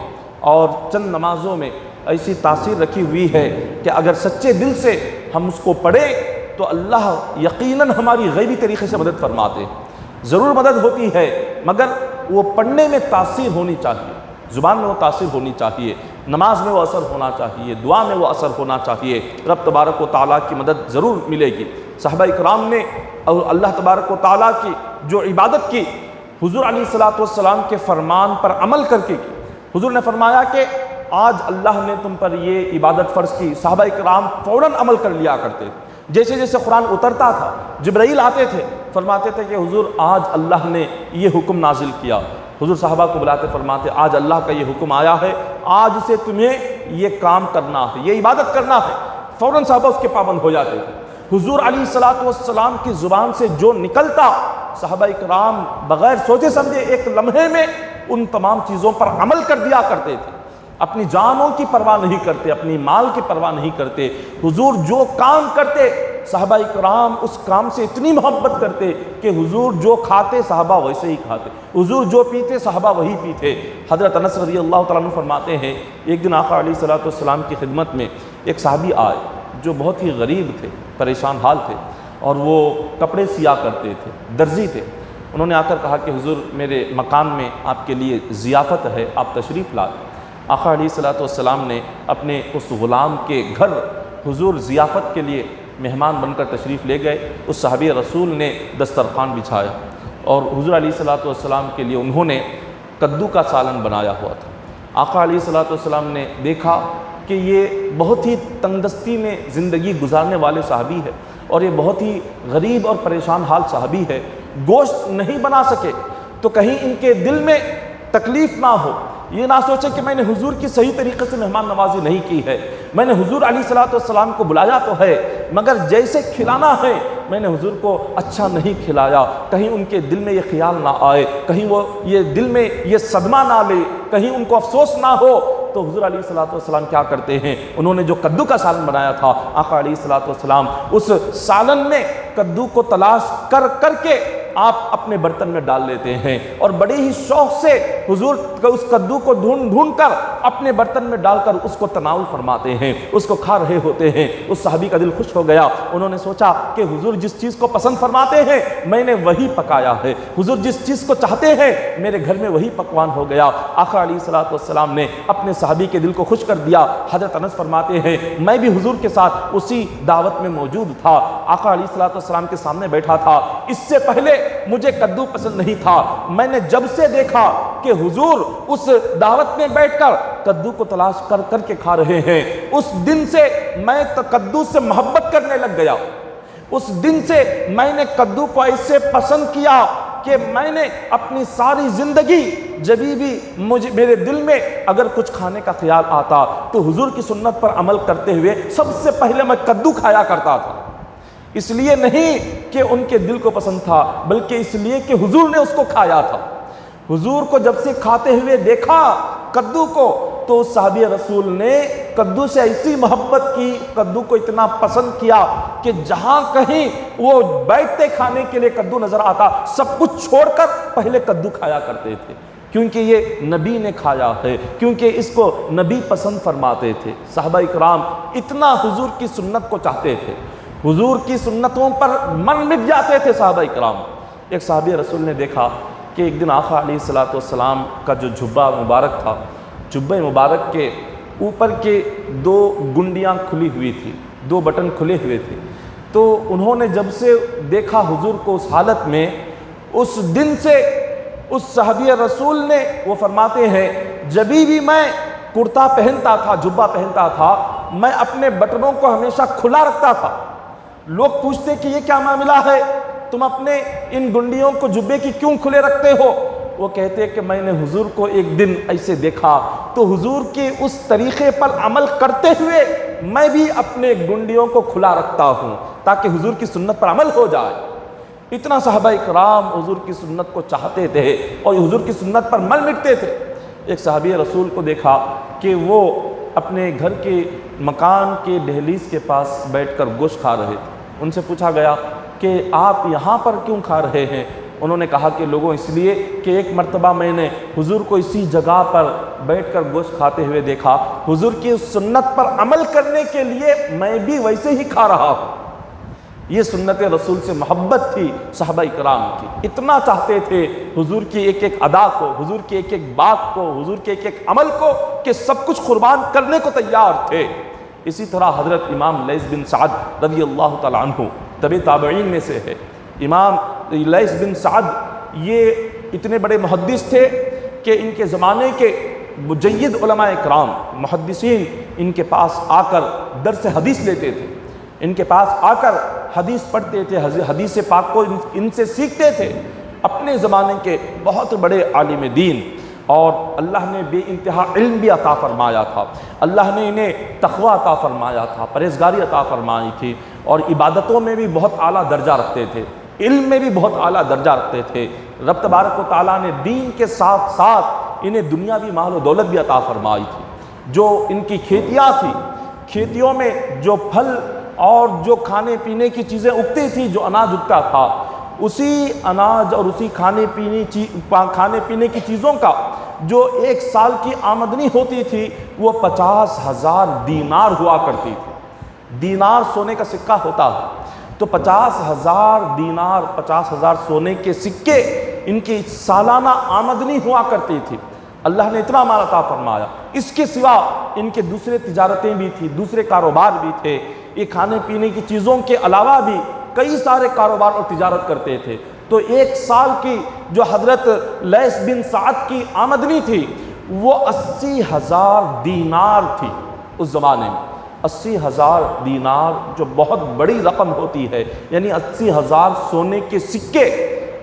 اور چند نمازوں میں ایسی تاثیر رکھی ہوئی ہے کہ اگر سچے دل سے ہم اس کو پڑھیں تو اللہ یقیناً ہماری غیبی طریقے سے مدد فرماتے ہیں۔ ضرور مدد ہوتی ہے مگر وہ پڑھنے میں تاثیر ہونی چاہیے، زبان میں وہ تاثیر ہونی چاہیے، نماز میں وہ اثر ہونا چاہیے، دعا میں وہ اثر ہونا چاہیے، رب تبارک و تعالیٰ کی مدد ضرور ملے گی۔ صحابہ اکرام نے اور اللہ تبارک و تعالیٰ کی جو عبادت کی، حضور علیہ الصلوۃ والسلام کے فرمان پر عمل کر کے کی۔ حضور نے فرمایا کہ آج اللہ نے تم پر یہ عبادت فرض کی، صحابہ اکرام فوراً عمل کر لیا کرتے تھے۔ جیسے جیسے قرآن اترتا تھا، جبرائیل آتے تھے، فرماتے تھے کہ حضور آج اللہ نے یہ حکم نازل کیا۔ حضور صحابہ کو بلاتے فرماتے آج اللہ کا یہ حکم آیا ہے آج سے تمہیں یہ کام کرنا ہے، یہ عبادت کرنا ہے، فوراً صحابہ اس کے پابند ہو جاتے تھے۔ حضور علیہ السلام کی زبان سے جو نکلتا، صحابہ کرام بغیر سوچے سمجھے ایک لمحے میں ان تمام چیزوں پر عمل کر دیا کرتے تھے، اپنی جانوں کی پرواہ نہیں کرتے، اپنی مال کی پرواہ نہیں کرتے۔ حضور جو کام کرتے صحابہ کرام اس کام سے اتنی محبت کرتے کہ حضور جو کھاتے صحابہ ویسے ہی کھاتے، حضور جو پیتے صحابہ وہی پیتے۔ حضرت انس رضی اللہ تعالیٰ عنہ فرماتے ہیں ایک دن آقا علیہ السلام کی خدمت میں ایک صحابی آئے جو بہت ہی غریب تھے، پریشان حال تھے، اور وہ کپڑے سیا کرتے تھے، درزی تھے۔ انہوں نے آ کر کہا کہ حضور میرے مکان میں آپ کے لیے ضیافت ہے، آپ تشریف لائیں۔ آقا علیہ السلام نے اپنے اس غلام کے گھر حضور ضیافت کے لیے مہمان بن کر تشریف لے گئے۔ اس صحابی رسول نے دسترخوان بچھایا اور حضور علیہ السلام کے لیے انہوں نے کدو کا سالن بنایا ہوا تھا۔ آقا علیہ السلام نے دیکھا کہ یہ بہت ہی تنگدستی میں زندگی گزارنے والے صحابی ہے اور یہ بہت ہی غریب اور پریشان حال صحابی ہے، گوشت نہیں بنا سکے تو کہیں ان کے دل میں تکلیف نہ ہو، یہ نہ سوچے کہ میں نے حضور کی صحیح طریقے سے مہمان نوازی نہیں کی ہے، میں نے حضور علیہ السلام کو بلایا تو ہے مگر جیسے کھلانا ہے میں نے حضور کو اچھا نہیں کھلایا، کہیں ان کے دل میں یہ خیال نہ آئے، کہیں وہ یہ دل میں یہ صدمہ نہ لے، کہیں ان کو افسوس نہ ہو۔ تو حضور علیہ السلام کیا کرتے ہیں، انہوں نے جو کدو کا سالن بنایا تھا، آقا علیہ السلام اس سالن میں کدو کو تلاش کر کر کے آپ اپنے برتن میں ڈال لیتے ہیں اور بڑے ہی شوق سے حضور اس کدو کو ڈھونڈ کر اپنے برتن میں ڈال کر اس کو تناول فرماتے ہیں، اس کو کھا رہے ہوتے ہیں۔ اس صحابی کا دل خوش ہو گیا، انہوں نے سوچا کہ حضور جس چیز کو پسند فرماتے ہیں میں نے وہی پکایا ہے، حضور جس چیز کو چاہتے ہیں میرے گھر میں وہی پکوان ہو گیا۔ آقا علیہ السلام نے اپنے صحابی کے دل کو خوش کر دیا۔ حضرت انس فرماتے ہیں میں بھی حضور کے ساتھ اسی دعوت میں موجود تھا، آقا علیہ السلام کے سامنے بیٹھا تھا۔ اس سے پہلے مجھے کدو پسند نہیں تھا، میں نے جب سے دیکھا کہ حضور اس دعوت میں بیٹھ کر کدو کو تلاش کر کر کے کھا رہے ہیں، اس دن سے میں کدو سے محبت کرنے لگ گیا، اس دن سے میں نے کدو کو ایسے پسند کیا کہ میں نے اپنی ساری زندگی جبھی بھی میرے دل میں اگر کچھ کھانے کا خیال آتا تو حضور کی سنت پر عمل کرتے ہوئے سب سے پہلے میں کدو کھایا کرتا تھا۔ اس لیے نہیں کہ ان کے دل کو پسند تھا بلکہ اس لیے کہ حضور نے اس کو کھایا تھا۔ حضور کو جب سے کھاتے ہوئے دیکھا کدو کو تو اس صحابی رسول نے کدو سے ایسی محبت کی، کدو کو اتنا پسند کیا کہ جہاں کہیں وہ بیٹھتے کھانے کے لیے کدو نظر آتا سب کچھ چھوڑ کر پہلے کدو کھایا کرتے تھے، کیونکہ یہ نبی نے کھایا ہے، کیونکہ اس کو نبی پسند فرماتے تھے۔ صحابہ اکرام اتنا حضور کی سنت کو چاہتے تھے، حضور کی سنتوں پر من مٹ جاتے تھے صحابہ اکرام۔ ایک صحابی رسول نے دیکھا کہ ایک دن آقا علیہ السلام کا جو جبہ مبارک تھا، جبہ مبارک کے اوپر کے 2 گنڈیاں کھلی ہوئی تھی، 2 بٹن کھلے ہوئے تھے، تو انہوں نے جب سے دیکھا حضور کو اس حالت میں، اس دن سے اس صحابی رسول نے، وہ فرماتے ہیں جبھی بھی میں کرتا پہنتا تھا، جبہ پہنتا تھا، میں اپنے بٹنوں کو ہمیشہ کھلا رکھتا تھا۔ لوگ پوچھتے کہ یہ کیا معاملہ ہے، تم اپنے ان گنڈیوں کو جبے کی کیوں کھلے رکھتے ہو؟ وہ کہتے کہ میں نے حضور کو ایک دن ایسے دیکھا تو حضور کے اس طریقے پر عمل کرتے ہوئے میں بھی اپنے گنڈیوں کو کھلا رکھتا ہوں تاکہ حضور کی سنت پر عمل ہو جائے۔ اتنا صحابہ اکرام حضور کی سنت کو چاہتے تھے اور حضور کی سنت پر مل مٹتے تھے۔ ایک صحابی رسول کو دیکھا کہ وہ اپنے گھر کے مکان کے دہلیز کے پاس بیٹھ کر گوشت کھا رہے تھے۔ ان سے پوچھا گیا کہ آپ یہاں پر کیوں کھا رہے ہیں؟ انہوں نے کہا کہ لوگوں اس لیے کہ ایک مرتبہ میں نے حضور کو اسی جگہ پر بیٹھ کر گوشت کھاتے ہوئے دیکھا، حضور کی سنت پر عمل کرنے کے لیے میں بھی ویسے ہی کھا رہا ہوں۔ یہ سنت رسول سے محبت تھی صحابہ اکرام کی، اتنا چاہتے تھے حضور کی ایک ایک ادا کو، حضور کی ایک ایک بات کو، حضور کے ایک ایک عمل کو کہ سب کچھ قربان کرنے کو تیار تھے۔ اسی طرح حضرت امام لیث بن سعد رضی اللہ تعالیٰ عنہ تبع تابعین میں سے ہے۔ امام لیث بن سعد یہ اتنے بڑے محدث تھے کہ ان کے زمانے کے مجید علماء اکرام محدثین ان کے پاس آ کر درس حدیث لیتے تھے، ان کے پاس آ کر حدیث پڑھتے تھے، حدیث پاک کو ان سے سیکھتے تھے۔ اپنے زمانے کے بہت بڑے عالم دین اور اللہ نے بے انتہا علم بھی عطا فرمایا تھا، اللہ نے انہیں تقوی عطا فرمایا تھا، پرہیزگاری عطا فرمائی تھی، اور عبادتوں میں بھی بہت اعلیٰ درجہ رکھتے تھے، علم میں بھی بہت اعلیٰ درجہ رکھتے تھے۔ رب تبارک و تعالیٰ نے دین کے ساتھ ساتھ انہیں دنیاوی مال و دولت بھی عطا فرمائی تھی۔ جو ان کی کھیتیاں تھیں، کھیتیوں میں جو پھل اور جو کھانے پینے کی چیزیں اگتی تھی، جو اناج اگتا تھا، اسی اناج اور اسی کھانے پینے کی چیزوں کا جو ایک سال کی آمدنی ہوتی تھی وہ 50,000 دینار ہوا کرتی تھی۔ دینار سونے کا سکہ ہوتا ہے، تو 50,000 دینار، 50,000 سونے کے سکے ان کی سالانہ آمدنی ہوا کرتی تھی۔ اللہ نے اتنا مال عطا فرمایا۔ اس کے سوا ان کے دوسرے تجارتیں بھی تھیں، دوسرے کاروبار بھی تھے۔ یہ کھانے پینے کی چیزوں کے علاوہ بھی کئی سارے کاروبار اور تجارت کرتے تھے۔ تو ایک سال کی جو حضرت لیث بن سعد کی آمدنی تھی وہ 80,000 دینار تھی اس زمانے میں۔ 80,000 دینار جو بہت بڑی رقم ہوتی ہے، یعنی 80,000 سونے کے سکے،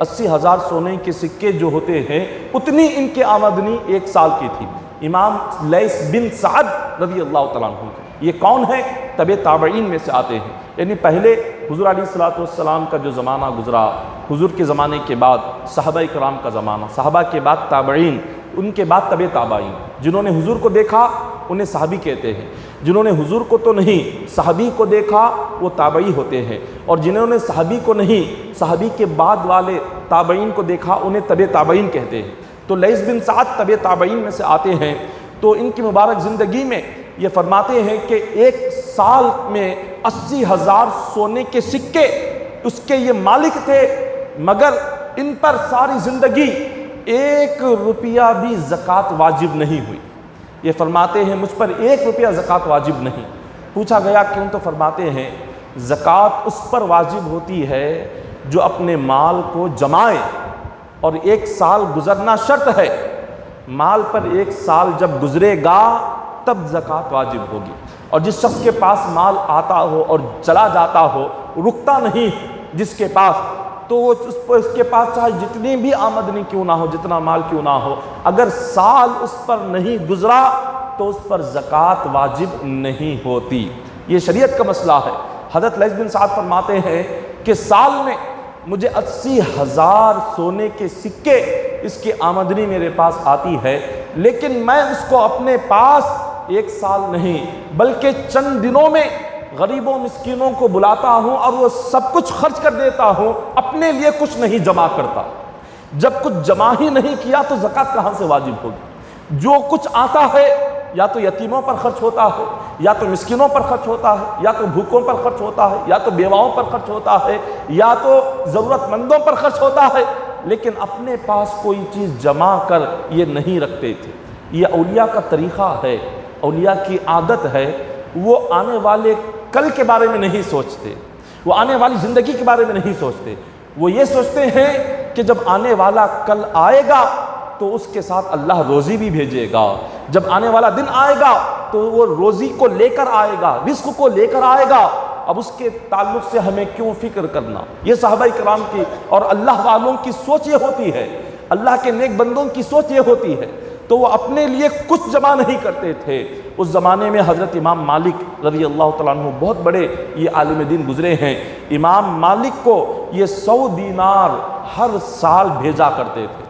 80,000 سونے کے سکے جو ہوتے ہیں اتنی ان کی آمدنی ایک سال کی تھی۔ امام لیث بن سعد رضی اللہ تعالیٰ عنہ، یہ کون ہے؟ تبع تابعین میں سے آتے ہیں، یعنی پہلے حضور علیہ الصلوۃ کا جو زمانہ گزرا، حضور کے زمانے کے بعد صحابہ کرام کا زمانہ، صحابہ کے بعد تابعین، ان کے بعد تبع تابعین۔ جنہوں نے حضور کو دیکھا انہیں صحابی کہتے ہیں، جنہوں نے حضور کو تو نہیں صحابی کو دیکھا وہ تابعی ہوتے ہیں، اور جنہوں نے صحابی کو نہیں صحابی کے بعد والے تابعین کو دیکھا انہیں تبع تابعین کہتے ہیں۔ تو لیث بن سعد تبع تابعین میں سے آتے ہیں۔ تو ان کی مبارک زندگی میں یہ فرماتے ہیں کہ ایک سال میں 80,000 سونے کے سکے اس کے یہ مالک تھے، مگر ان پر ساری زندگی 1 روپیہ بھی زکوٰۃ واجب نہیں ہوئی۔ یہ فرماتے ہیں مجھ پر 1 روپیہ زکوٰۃ واجب نہیں۔ پوچھا گیا کیوں؟ تو فرماتے ہیں زکوٰۃ اس پر واجب ہوتی ہے جو اپنے مال کو جمائے، اور 1 سال گزرنا شرط ہے۔ مال پر 1 سال جب گزرے گا تب زکوٰۃ واجب ہوگی، اور جس شخص کے پاس مال آتا ہو اور چلا جاتا ہو، رکتا نہیں جس کے پاس، تو وہ اس کے پاس چاہے جتنی بھی آمدنی کیوں نہ ہو، جتنا مال کیوں نہ ہو، اگر سال اس پر نہیں گزرا تو اس پر زکوٰۃ واجب نہیں ہوتی۔ یہ شریعت کا مسئلہ ہے۔ حضرت لیث بن سعد فرماتے ہیں کہ سال میں مجھے 80,000 سونے کے سکے اس کی آمدنی میرے پاس آتی ہے، لیکن میں اس کو اپنے پاس 1 سال نہیں بلکہ چند دنوں میں غریبوں مسکینوں کو بلاتا ہوں اور وہ سب کچھ خرچ کر دیتا ہوں، اپنے لیے کچھ نہیں جمع کرتا۔ جب کچھ جمع ہی نہیں کیا تو زکوٰۃ کہاں سے واجب ہوگی؟ جو کچھ آتا ہے یا تو یتیموں پر خرچ ہوتا ہے، یا تو مسکینوں پر خرچ ہوتا ہے، یا تو بھوکوں پر خرچ ہوتا ہے، یا تو بیواؤں پر خرچ ہوتا ہے، یا تو ضرورت مندوں پر خرچ ہوتا ہے، لیکن اپنے پاس کوئی چیز جمع کر یہ نہیں رکھتے تھے۔ یہ اولیاء کا طریقہ ہے، اولیاء کی عادت ہے، وہ آنے والے کل کے بارے میں نہیں سوچتے، وہ آنے والی زندگی کے بارے میں نہیں سوچتے، وہ یہ سوچتے ہیں کہ جب آنے والا کل آئے گا تو اس کے ساتھ اللہ روزی بھی بھیجے گا، جب آنے والا دن آئے گا تو وہ روزی کو لے کر آئے گا، رزق کو لے کر آئے گا، اب اس کے تعلق سے ہمیں کیوں فکر کرنا؟ یہ صحابہ کرام کی اور اللہ والوں کی سوچ یہ ہوتی ہے، اللہ کے نیک بندوں کی سوچ یہ ہوتی ہے۔ تو وہ اپنے لیے کچھ جمع نہیں کرتے تھے۔ اس زمانے میں حضرت امام مالک رضی اللہ تعالیٰ عنہ بہت بڑے یہ عالم دین گزرے ہیں۔ امام مالک کو یہ 100 دینار ہر سال بھیجا کرتے تھے،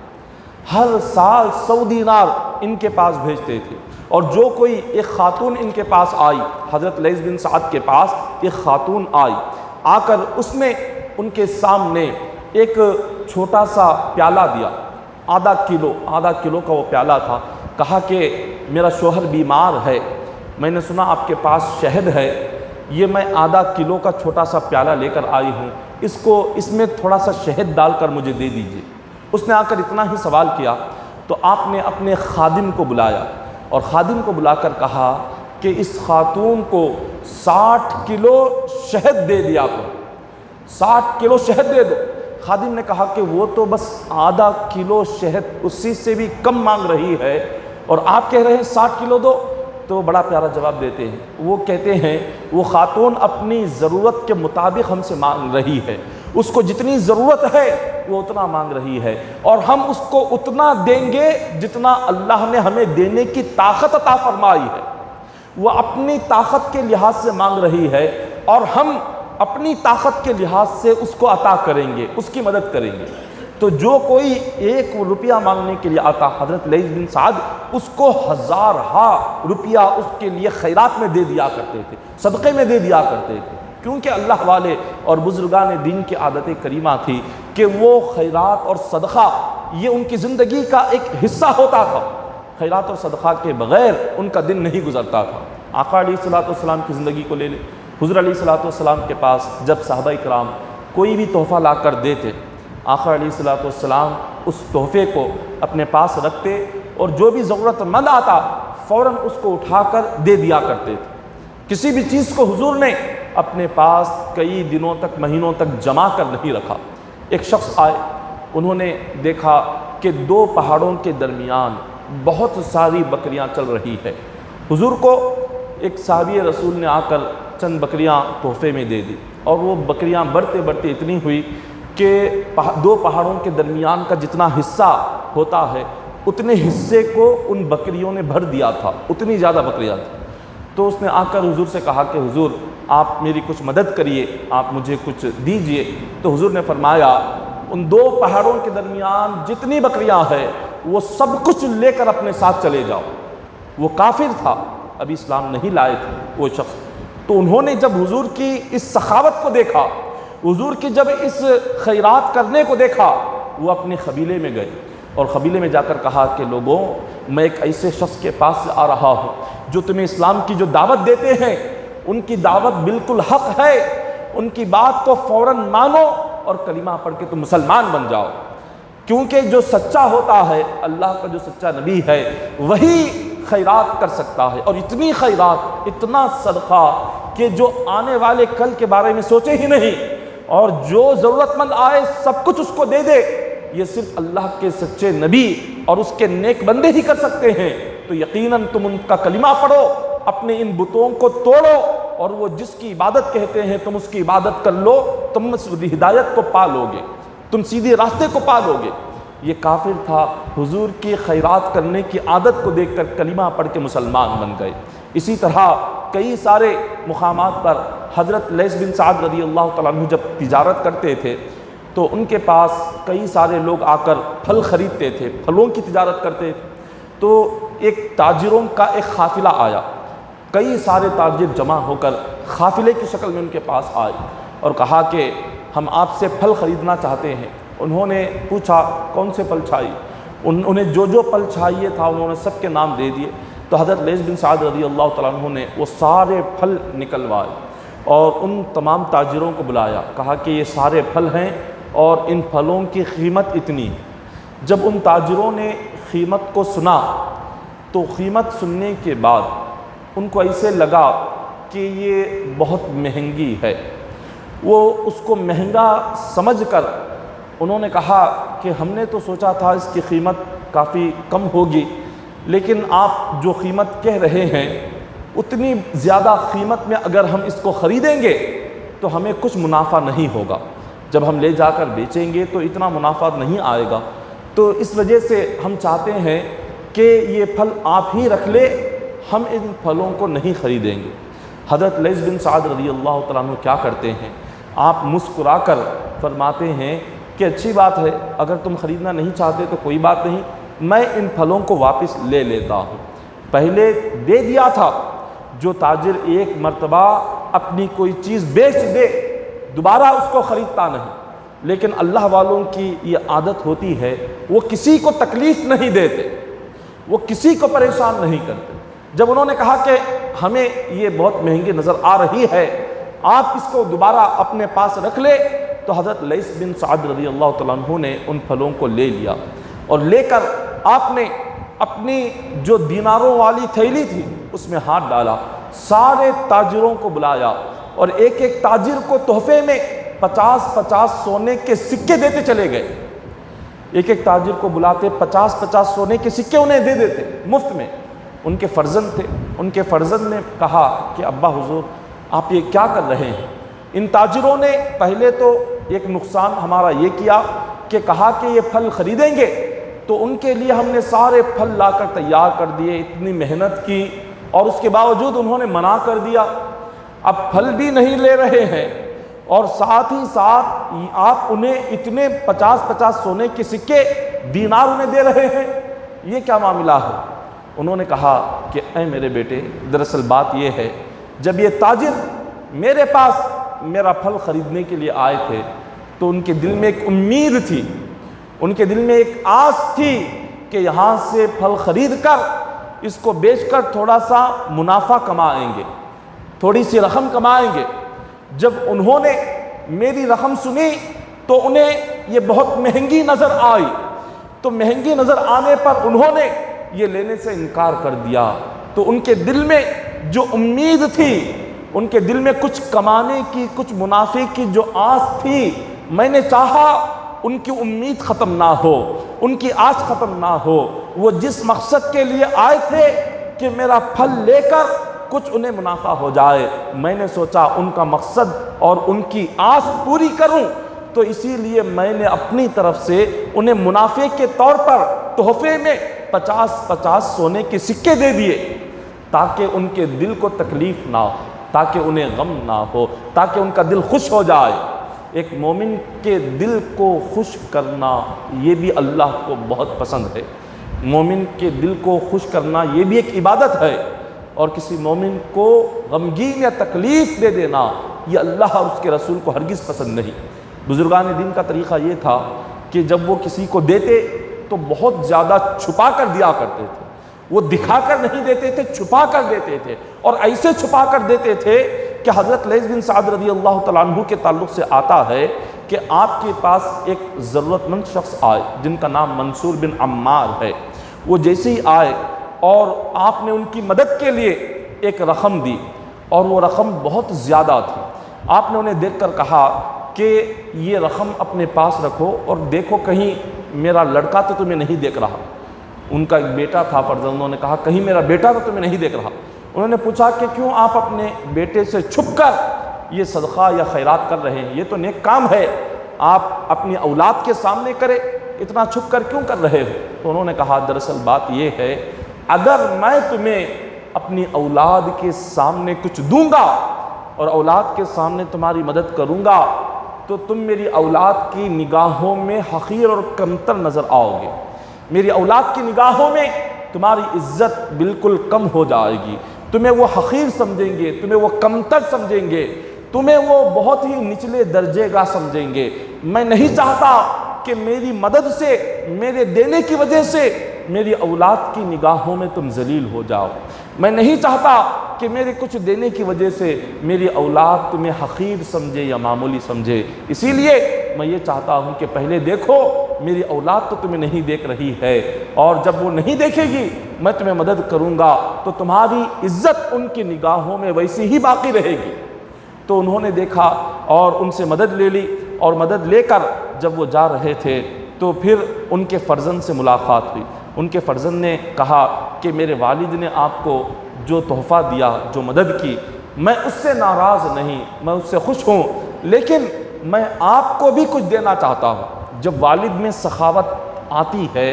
ہر سال 100 دینار ان کے پاس بھیجتے تھے۔ اور جو کوئی ایک خاتون ان کے پاس آئی، حضرت لیث بن سعد کے پاس ایک خاتون آئی، آ کر اس نے ان کے سامنے ایک چھوٹا سا پیالہ دیا، آدھا کلو کا وہ پیالہ تھا۔ کہا کہ میرا شوہر بیمار ہے، میں نے سنا آپ کے پاس شہد ہے، یہ میں آدھا کلو کا چھوٹا سا پیالہ لے کر آئی ہوں، اس میں تھوڑا سا شہد ڈال کر مجھے دے دیجیے۔ اس نے آ کر اتنا ہی سوال کیا تو آپ نے اپنے خادم کو بلایا اور خادم کو بلا کر کہا کہ اس خاتون کو 60 کلو شہد دے دیا کرو، 60 کلو شہد دے دو۔ خادم نے کہا کہ وہ تو بس آدھا کلو شہد اسی سے بھی کم مانگ رہی ہے اور آپ کہہ رہے ہیں 60 کلو دو۔ تو بڑا پیارا جواب دیتے ہیں، وہ کہتے ہیں وہ خاتون اپنی ضرورت کے مطابق ہم سے مانگ رہی ہے، اس کو جتنی ضرورت ہے وہ اتنا مانگ رہی ہے، اور ہم اس کو اتنا دیں گے جتنا اللہ نے ہمیں دینے کی طاقت عطا فرمائی ہے۔ وہ اپنی طاقت کے لحاظ سے مانگ رہی ہے، اور ہم اپنی طاقت کے لحاظ سے اس کو عطا کریں گے، اس کی مدد کریں گے۔ تو جو کوئی 1 روپیہ مانگنے کے لیے آتا، حضرت لیث بن سعد اس کو 1000 روپیہ اس کے لیے خیرات میں دے دیا کرتے تھے، صدقے میں دے دیا کرتے تھے، کیونکہ اللہ والے اور بزرگان دین کی عادت کریمہ تھی کہ وہ خیرات اور صدقہ یہ ان کی زندگی کا ایک حصہ ہوتا تھا۔ خیرات اور صدقہ کے بغیر ان کا دن نہیں گزرتا تھا۔ آقا علیہ السلام کی زندگی کو لے لیں، حضور علیہ السلام کے پاس جب صحابہ کرام کوئی بھی تحفہ لا کر دیتے، آقا علیہ السلام اس تحفے کو اپنے پاس رکھتے، اور جو بھی ضرورت مند آتا فوراً اس کو اٹھا کر دے دیا کرتے تھے۔ کسی بھی چیز کو حضور نے اپنے پاس کئی دنوں تک، مہینوں تک جمع کر نہیں رکھا۔ ایک شخص آئے، انہوں نے دیکھا کہ 2 پہاڑوں کے درمیان بہت ساری بکریاں چل رہی ہے۔ حضور کو ایک صحابی رسول نے آ کر چند بکریاں تحفے میں دے دی، اور وہ بکریاں بڑھتے بڑھتے اتنی ہوئی کہ 2 پہاڑوں کے درمیان کا جتنا حصہ ہوتا ہے اتنے حصے کو ان بکریوں نے بھر دیا تھا، اتنی زیادہ بکریاں تھیں۔ تو اس نے آ کر حضور سے کہا کہ حضور آپ میری کچھ مدد کریے، آپ مجھے کچھ دیجئے۔ تو حضور نے فرمایا ان 2 پہاڑوں کے درمیان جتنی بکریاں ہیں وہ سب کچھ لے کر اپنے ساتھ چلے جاؤ۔ وہ کافر تھا، ابھی اسلام نہیں لائے تھے وہ شخص۔ تو انہوں نے جب حضور کی اس سخاوت کو دیکھا، حضور کی جب اس خیرات کرنے کو دیکھا، وہ اپنے قبیلے میں گئے، اور قبیلے میں جا کر کہا کہ لوگوں، میں ایک ایسے شخص کے پاس سے آ رہا ہوں جو تمہیں اسلام کی جو دعوت دیتے ہیں ان کی دعوت بالکل حق ہے، ان کی بات کو فوراً مانو اور کلمہ پڑھ کے تم مسلمان بن جاؤ، کیونکہ جو سچا ہوتا ہے، اللہ کا جو سچا نبی ہے وہی خیرات کر سکتا ہے، اور اتنی خیرات، اتنا صدقہ کہ جو آنے والے کل کے بارے میں سوچے ہی نہیں، اور جو ضرورت مند آئے سب کچھ اس کو دے دے، یہ صرف اللہ کے سچے نبی اور اس کے نیک بندے ہی کر سکتے ہیں۔ تو یقیناً تم ان کا کلمہ پڑھو، اپنے ان بتوں کو توڑو، اور وہ جس کی عبادت کہتے ہیں تم اس کی عبادت کر لو، تم ہدایت کو پا لو گے، تم سیدھے راستے کو پا لو گے۔ یہ کافر تھا، حضور کی خیرات کرنے کی عادت کو دیکھ کر کلمہ پڑھ کے مسلمان بن گئے۔ اسی طرح کئی سارے مقامات پر حضرت لیث بن سعد رضی اللہ تعالیٰ عنہ جب تجارت کرتے تھے تو ان کے پاس کئی سارے لوگ آ کر پھل خریدتے تھے، پھلوں کی تجارت کرتے تھے۔ تو ایک تاجروں کا ایک قافلہ آیا، کئی سارے تاجر جمع ہو کر قافلے کی شکل میں ان کے پاس آئے اور کہا کہ ہم آپ سے پھل خریدنا چاہتے ہیں۔ انہوں نے پوچھا کون سے پھل چاہیے، انہیں جو پھل چاہیے تھا انہوں نے سب کے نام دے دیے۔ تو حضرت لیث بن سعد رضی اللہ تعالیٰ عنہ نے وہ سارے پھل نکلوائے اور ان تمام تاجروں کو بلایا، کہا کہ یہ سارے پھل ہیں اور ان پھلوں کی قیمت اتنی۔ جب ان تاجروں نے قیمت کو سنا تو قیمت سننے کے بعد ان کو ایسے لگا کہ یہ بہت مہنگی ہے۔ وہ اس کو مہنگا سمجھ کر انہوں نے کہا کہ ہم نے تو سوچا تھا اس کی قیمت کافی کم ہوگی، لیکن آپ جو قیمت کہہ رہے ہیں اتنی زیادہ قیمت میں اگر ہم اس کو خریدیں گے تو ہمیں کچھ منافع نہیں ہوگا، جب ہم لے جا کر بیچیں گے تو اتنا منافع نہیں آئے گا، تو اس وجہ سے ہم چاہتے ہیں کہ یہ پھل آپ ہی رکھ لے، ہم ان پھلوں کو نہیں خریدیں گے۔ حضرت لیث بن سعد رضی اللہ تعالیٰ عنہ کیا کرتے ہیں، آپ مسکرا کر فرماتے ہیں کہ اچھی بات ہے، اگر تم خریدنا نہیں چاہتے تو کوئی بات نہیں، میں ان پھلوں کو واپس لے لیتا ہوں۔ پہلے دے دیا تھا، جو تاجر ایک مرتبہ اپنی کوئی چیز بیچ دے دوبارہ اس کو خریدتا نہیں، لیکن اللہ والوں کی یہ عادت ہوتی ہے، وہ کسی کو تکلیف نہیں دیتے، وہ کسی کو پریشان نہیں کرتے۔ جب انہوں نے کہا کہ ہمیں یہ بہت مہنگی نظر آ رہی ہے، آپ اس کو دوبارہ اپنے پاس رکھ لے، تو حضرت لیث بن سعد رضی اللہ تعالیٰ عنہ نے ان پھلوں کو لے لیا، اور لے کر آپ نے اپنی جو دیناروں والی تھیلی تھی اس میں ہاتھ ڈالا، سارے تاجروں کو بلایا اور ایک ایک تاجر کو تحفے میں 50 سونے کے سکے دیتے چلے گئے۔ ایک ایک تاجر کو بلاتے 50 سونے کے سکے انہیں دے دیتے مفت میں۔ ان کے فرزند تھے، ان کے فرزند نے کہا کہ ابا حضور آپ یہ کیا کر رہے ہیں؟ ان تاجروں نے پہلے تو ایک نقصان ہمارا یہ کیا کہ کہا کہ یہ پھل خریدیں گے، تو ان کے لیے ہم نے سارے پھل لا کر تیار کر دیے، اتنی محنت کی، اور اس کے باوجود انہوں نے منع کر دیا۔ اب پھل بھی نہیں لے رہے ہیں، اور ساتھ ہی ساتھ آپ انہیں اتنے 50 سونے کے سکے دینار انہیں دے رہے ہیں، یہ کیا معاملہ ہے؟ انہوں نے کہا کہ اے میرے بیٹے، دراصل بات یہ ہے، جب یہ تاجر میرے پاس میرا پھل خریدنے کے لیے آئے تھے تو ان کے دل میں ایک امید تھی، ان کے دل میں ایک آس تھی کہ یہاں سے پھل خرید کر اس کو بیچ کر تھوڑا سا منافع کمائیں گے، تھوڑی سی رقم کمائیں گے۔ جب انہوں نے میری رقم سنی تو انہیں یہ بہت مہنگی نظر آئی، تو مہنگی نظر آنے پر انہوں نے یہ لینے سے انکار کر دیا۔ تو ان کے دل میں جو امید تھی، ان کے دل میں کچھ کمانے کی، کچھ منافع کی جو آس تھی، میں نے چاہا ان کی امید ختم نہ ہو، ان کی آس ختم نہ ہو۔ وہ جس مقصد کے لیے آئے تھے کہ میرا پھل لے کر کچھ انہیں منافع ہو جائے، میں نے سوچا ان کا مقصد اور ان کی آس پوری کروں، تو اسی لیے میں نے اپنی طرف سے انہیں منافع کے طور پر تحفے میں 50 سونے کے سکے دے دیے، تاکہ ان کے دل کو تکلیف نہ ہو، تاکہ انہیں غم نہ ہو، تاکہ ان کا دل خوش ہو جائے۔ ایک مومن کے دل کو خوش کرنا یہ بھی اللہ کو بہت پسند ہے، مومن کے دل کو خوش کرنا یہ بھی ایک عبادت ہے، اور کسی مومن کو غمگین یا تکلیف دے دینا یہ اللہ اور اس کے رسول کو ہرگز پسند نہیں۔ بزرگان دین کا طریقہ یہ تھا کہ جب وہ کسی کو دیتے تو بہت زیادہ چھپا کر دیا کرتے تھے، وہ دکھا کر نہیں دیتے تھے، چھپا کر دیتے تھے، اور ایسے چھپا کر دیتے تھے کہ حضرت لیث بن سعد رضی اللہ تعالیٰ عنہ کے تعلق سے آتا ہے کہ آپ کے پاس ایک ضرورت مند شخص آئے جن کا نام منصور بن عمار ہے۔ وہ جیسے ہی آئے اور آپ نے ان کی مدد کے لیے ایک رقم دی، اور وہ رقم بہت زیادہ تھی۔ آپ نے انہیں دیکھ کر کہا کہ یہ رقم اپنے پاس رکھو، اور دیکھو کہیں میرا لڑکا تو تمہیں نہیں دیکھ رہا۔ ان کا ایک بیٹا تھا فرزندوں نے کہا کہیں میرا بیٹا تو تمہیں نہیں دیکھ رہا۔ انہوں نے پوچھا کہ کیوں آپ اپنے بیٹے سے چھپ کر یہ صدقہ یا خیرات کر رہے ہیں؟ یہ تو نیک کام ہے، آپ اپنی اولاد کے سامنے کرے، اتنا چھپ کر کیوں کر رہے ہو؟ تو انہوں نے کہا دراصل بات یہ ہے، اگر میں تمہیں اپنی اولاد کے سامنے کچھ دوں گا اور اولاد کے سامنے تمہاری مدد کروں گا تو تم میری اولاد کی نگاہوں میں حقیر اور کمتر نظر آؤ گے، میری اولاد کی نگاہوں میں تمہاری عزت بالکل کم ہو جائے گی، تمہیں وہ حقیر سمجھیں گے، تمہیں وہ کمتر سمجھیں گے، تمہیں وہ بہت ہی نچلے درجے کا سمجھیں گے۔ میں نہیں چاہتا کہ میری مدد سے، میرے دینے کی وجہ سے میری اولاد کی نگاہوں میں تم ذلیل ہو جاؤ، میں نہیں چاہتا کہ میرے کچھ دینے کی وجہ سے میری اولاد تمہیں حقیر سمجھے یا معمولی سمجھے، اسی لیے میں یہ چاہتا ہوں کہ پہلے دیکھو میری اولاد تو تمہیں نہیں دیکھ رہی ہے، اور جب وہ نہیں دیکھے گی میں تمہیں مدد کروں گا تو تمہاری عزت ان کی نگاہوں میں ویسی ہی باقی رہے گی۔ تو انہوں نے دیکھا اور ان سے مدد لے لی، اور مدد لے کر جب وہ جا رہے تھے تو پھر ان کے فرزند سے ملاقات ہوئی۔ ان کے فرزند نے کہا کہ میرے والد نے آپ کو جو تحفہ دیا، جو مدد کی، میں اس سے ناراض نہیں، میں اس سے خوش ہوں، لیکن میں آپ کو بھی کچھ دینا چاہتا ہوں۔ جب والد میں سخاوت آتی ہے،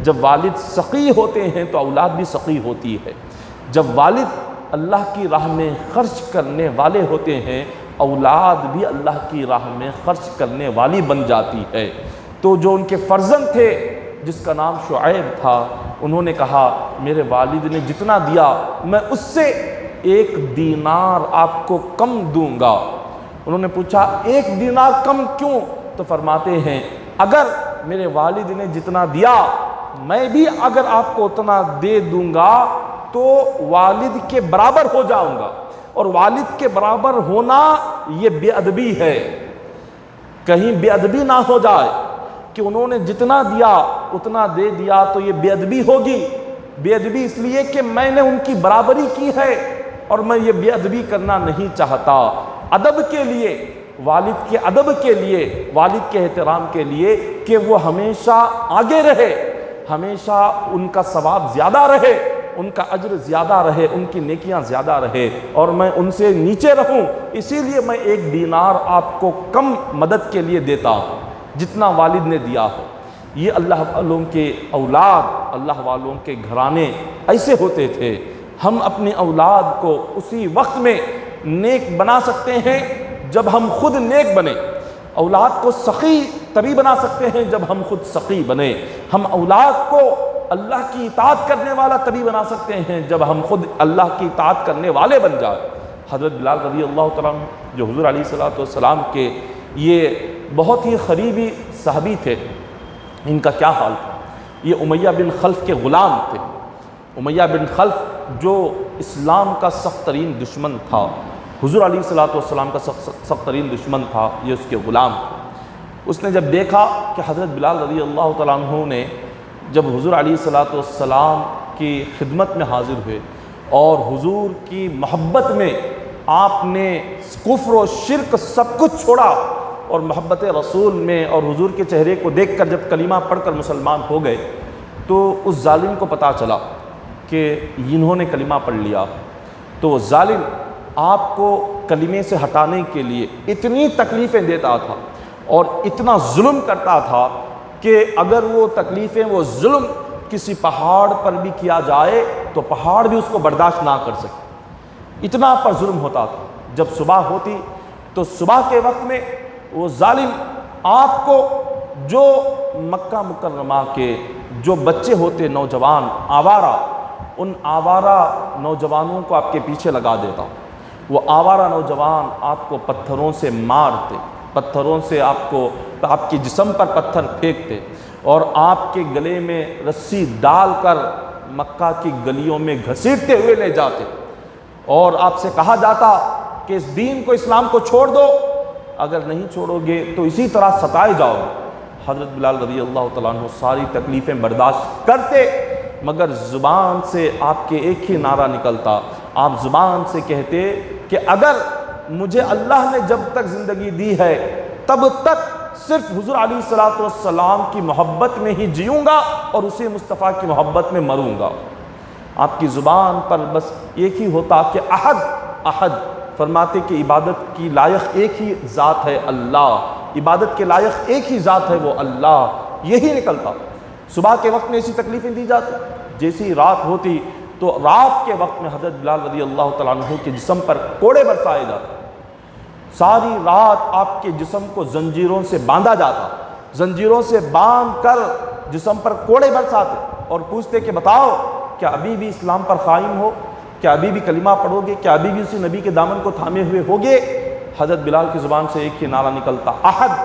جب والد سخی ہوتے ہیں تو اولاد بھی سخی ہوتی ہے، جب والد اللہ کی راہ میں خرچ کرنے والے ہوتے ہیں اولاد بھی اللہ کی راہ میں خرچ کرنے والی بن جاتی ہے۔ تو جو ان کے فرزند تھے جس کا نام شعیب تھا، انہوں نے کہا میرے والد نے جتنا دیا میں اس سے 1 دینار آپ کو کم دوں گا۔ انہوں نے پوچھا 1 دینار کم کیوں؟ تو فرماتے ہیں اگر میرے والد نے جتنا دیا میں بھی اگر آپ کو اتنا دے دوں گا تو والد کے برابر ہو جاؤں گا، اور والد کے برابر ہونا یہ بے ادبی ہے، کہیں بے ادبی نہ ہو جائے کہ انہوں نے جتنا دیا اتنا دے دیا تو یہ بے ادبی ہوگی۔ بے ادبی اس لیے کہ میں نے ان کی برابری کی ہے، اور میں یہ بے ادبی کرنا نہیں چاہتا۔ ادب کے لیے، والد کے ادب کے لیے، والد کے احترام کے لیے کہ وہ ہمیشہ آگے رہے، ہمیشہ ان کا ثواب زیادہ رہے، ان کا اجر زیادہ رہے، ان کی نیکیاں زیادہ رہے، اور میں ان سے نیچے رہوں، اسی لیے میں 1 دینار آپ کو کم مدد کے لیے دیتا ہوں جتنا والد نے دیا ہو۔ یہ اللہ والوں کے اولاد، اللہ والوں کے گھرانے ایسے ہوتے تھے۔ ہم اپنی اولاد کو اسی وقت میں نیک بنا سکتے ہیں جب ہم خود نیک بنیں۔ اولاد کو سخی تبھی بنا سکتے ہیں جب ہم خود سخی بنیں۔ ہم اولاد کو اللہ کی اطاعت کرنے والا تبھی بنا سکتے ہیں جب ہم خود اللہ کی اطاعت کرنے والے بن جائیں۔ حضرت بلال رضی اللہ تعالیٰ عنہ جو حضور علیہ السلام کے یہ بہت ہی قریبی صحابی تھے، ان کا کیا حال تھا؟ یہ امیہ بن خلف کے غلام تھے۔ امیہ بن خلف جو اسلام کا سخت ترین دشمن تھا، حضور علیہ السلام کا سخت ترین دشمن تھا، یہ اس کے غلام تھے۔ اس نے جب دیکھا کہ حضرت بلال رضی اللہ تعالیٰ عنہ نے جب حضور علیہ السلام کی خدمت میں حاضر ہوئے اور حضور کی محبت میں آپ نے کفر و شرک سب کچھ چھوڑا اور محبت رسول میں اور حضور کے چہرے کو دیکھ کر جب کلمہ پڑھ کر مسلمان ہو گئے، تو اس ظالم کو پتہ چلا کہ انہوں نے کلمہ پڑھ لیا، تو وہ ظالم آپ کو کلمے سے ہٹانے کے لیے اتنی تکلیفیں دیتا تھا اور اتنا ظلم کرتا تھا کہ اگر وہ تکلیفیں، وہ ظلم کسی پہاڑ پر بھی کیا جائے تو پہاڑ بھی اس کو برداشت نہ کر سکے، اتنا پر ظلم ہوتا تھا۔ جب صبح ہوتی تو صبح کے وقت میں وہ ظالم آپ کو جو مکہ مکرمہ کے جو بچے ہوتے نوجوان آوارہ، ان آوارہ نوجوانوں کو آپ کے پیچھے لگا دیتا۔ وہ آوارہ نوجوان آپ کو پتھروں سے مارتے، پتھروں سے آپ کے جسم پر پتھر پھینکتے اور آپ کے گلے میں رسی ڈال کر مکہ کی گلیوں میں گھسیٹتے ہوئے لے جاتے، اور آپ سے کہا جاتا کہ اس دین کو، اسلام کو چھوڑ دو، اگر نہیں چھوڑو گے تو اسی طرح ستائے جاؤ گے۔ حضرت بلال رضی اللہ تعالیٰ عنہ ساری تکلیفیں برداشت کرتے، مگر زبان سے آپ کے ایک ہی نعرہ نکلتا، آپ زبان سے کہتے کہ اگر مجھے اللہ نے جب تک زندگی دی ہے تب تک صرف حضور علیہ السلام کی محبت میں ہی جیوں گا اور اسی مصطفیٰ کی محبت میں مروں گا۔ آپ کی زبان پر بس ایک ہی ہوتا کہ احد احد، فرماتے کہ عبادت کی لائق ایک ہی ذات ہے اللہ، عبادت کے لائق ایک ہی ذات ہے وہ اللہ، یہی نکلتا۔ صبح کے وقت میں ایسی تکلیفیں دی جاتی، جیسی رات ہوتی تو رات کے وقت میں حضرت بلال رضی اللہ تعالیٰ عنہ کے جسم پر کوڑے برسائے جاتے، ساری رات آپ کے جسم کو زنجیروں سے باندھا جاتا، زنجیروں سے باندھ کر جسم پر کوڑے برساتے اور پوچھتے کہ بتاؤ کیا ابھی بھی اسلام پر قائم ہو، کیا ابھی بھی کلمہ پڑھو گے، کیا ابھی بھی اسی نبی کے دامن کو تھامے ہوئے ہوگے؟ حضرت بلال کی زبان سے ایک ہی نعرہ نکلتا، احد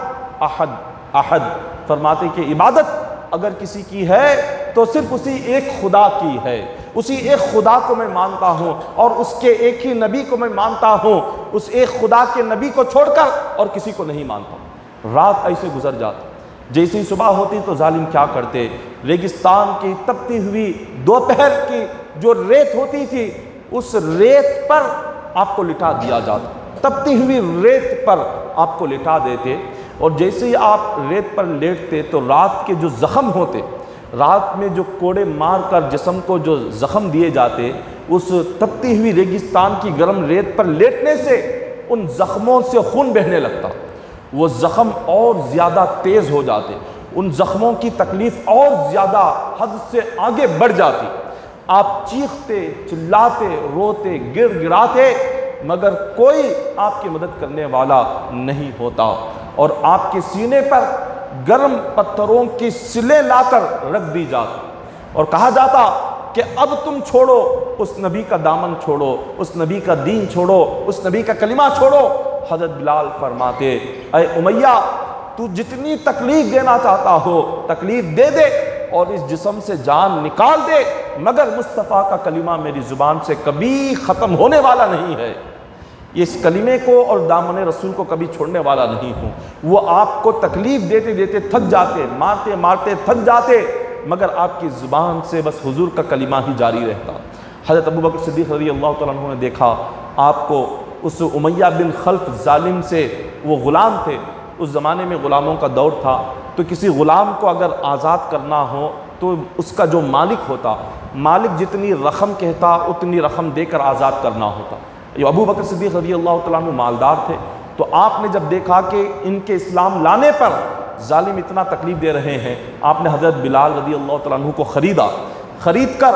احد احد، فرماتے کہ عبادت اگر کسی کی ہے تو صرف اسی ایک خدا کی ہے، اسی ایک خدا کو میں مانتا ہوں اور اس کے ایک ہی نبی کو میں مانتا ہوں، اس ایک خدا کے نبی کو چھوڑ کر اور کسی کو نہیں مانتا۔ رات ایسے گزر جاتی، جیسی صبح ہوتی تو ظالم کیا کرتے، ریگستان کی تپتی ہوئی دوپہر کی جو ریت ہوتی تھی اس ریت پر آپ کو لٹا دیا جاتا، تپتی ہوئی ریت پر آپ کو لٹا دیتے، اور جیسے ہی آپ ریت پر لیٹتے تو رات کے جو زخم ہوتے، رات میں جو کوڑے مار کر جسم کو جو زخم دیے جاتے، اس تپتی ہوئی ریگستان کی گرم ریت پر لیٹنے سے ان زخموں سے خون بہنے لگتا، وہ زخم اور زیادہ تیز ہو جاتے، ان زخموں کی تکلیف اور زیادہ حد سے آگے بڑھ جاتی، آپ چیختے، چلاتے، روتے، گڑ گڑاتے، مگر کوئی آپ کی مدد کرنے والا نہیں ہوتا، اور آپ کے سینے پر گرم پتھروں کی سلیں لا کر رکھ دی جاتی اور کہا جاتا کہ اب تم چھوڑو اس نبی کا دامن، چھوڑو اس نبی کا دین، چھوڑو اس نبی کا کلمہ چھوڑو۔ حضرت بلال فرماتے، اے امیہ تو جتنی تکلیف دینا چاہتا ہو تکلیف دے دے اور اس جسم سے جان نکال دے، مگر مصطفیٰ کا کلمہ میری زبان سے کبھی ختم ہونے والا نہیں ہے، اس کلمے کو اور دامن رسول کو کبھی چھوڑنے والا نہیں ہوں۔ وہ آپ کو تکلیف دیتے دیتے تھک جاتے، مارتے مارتے تھک جاتے، مگر آپ کی زبان سے بس حضور کا کلمہ ہی جاری رہتا۔ حضرت ابوبکر صدیق رضی اللہ تعالیٰ عنہ نے دیکھا آپ کو، اس امیہ بن خلف ظالم سے، وہ غلام تھے، اس زمانے میں غلاموں کا دور تھا، تو کسی غلام کو اگر آزاد کرنا ہو تو اس کا جو مالک ہوتا، مالک جتنی رقم کہتا اتنی رقم دے کر آزاد کرنا ہوتا۔ یہ ابو بکر صدیق رضی اللہ تعالیٰ عنہ مالدار تھے، تو آپ نے جب دیکھا کہ ان کے اسلام لانے پر ظالم اتنا تکلیف دے رہے ہیں، آپ نے حضرت بلال رضی اللہ تعالیٰ عنہ کو خرید کر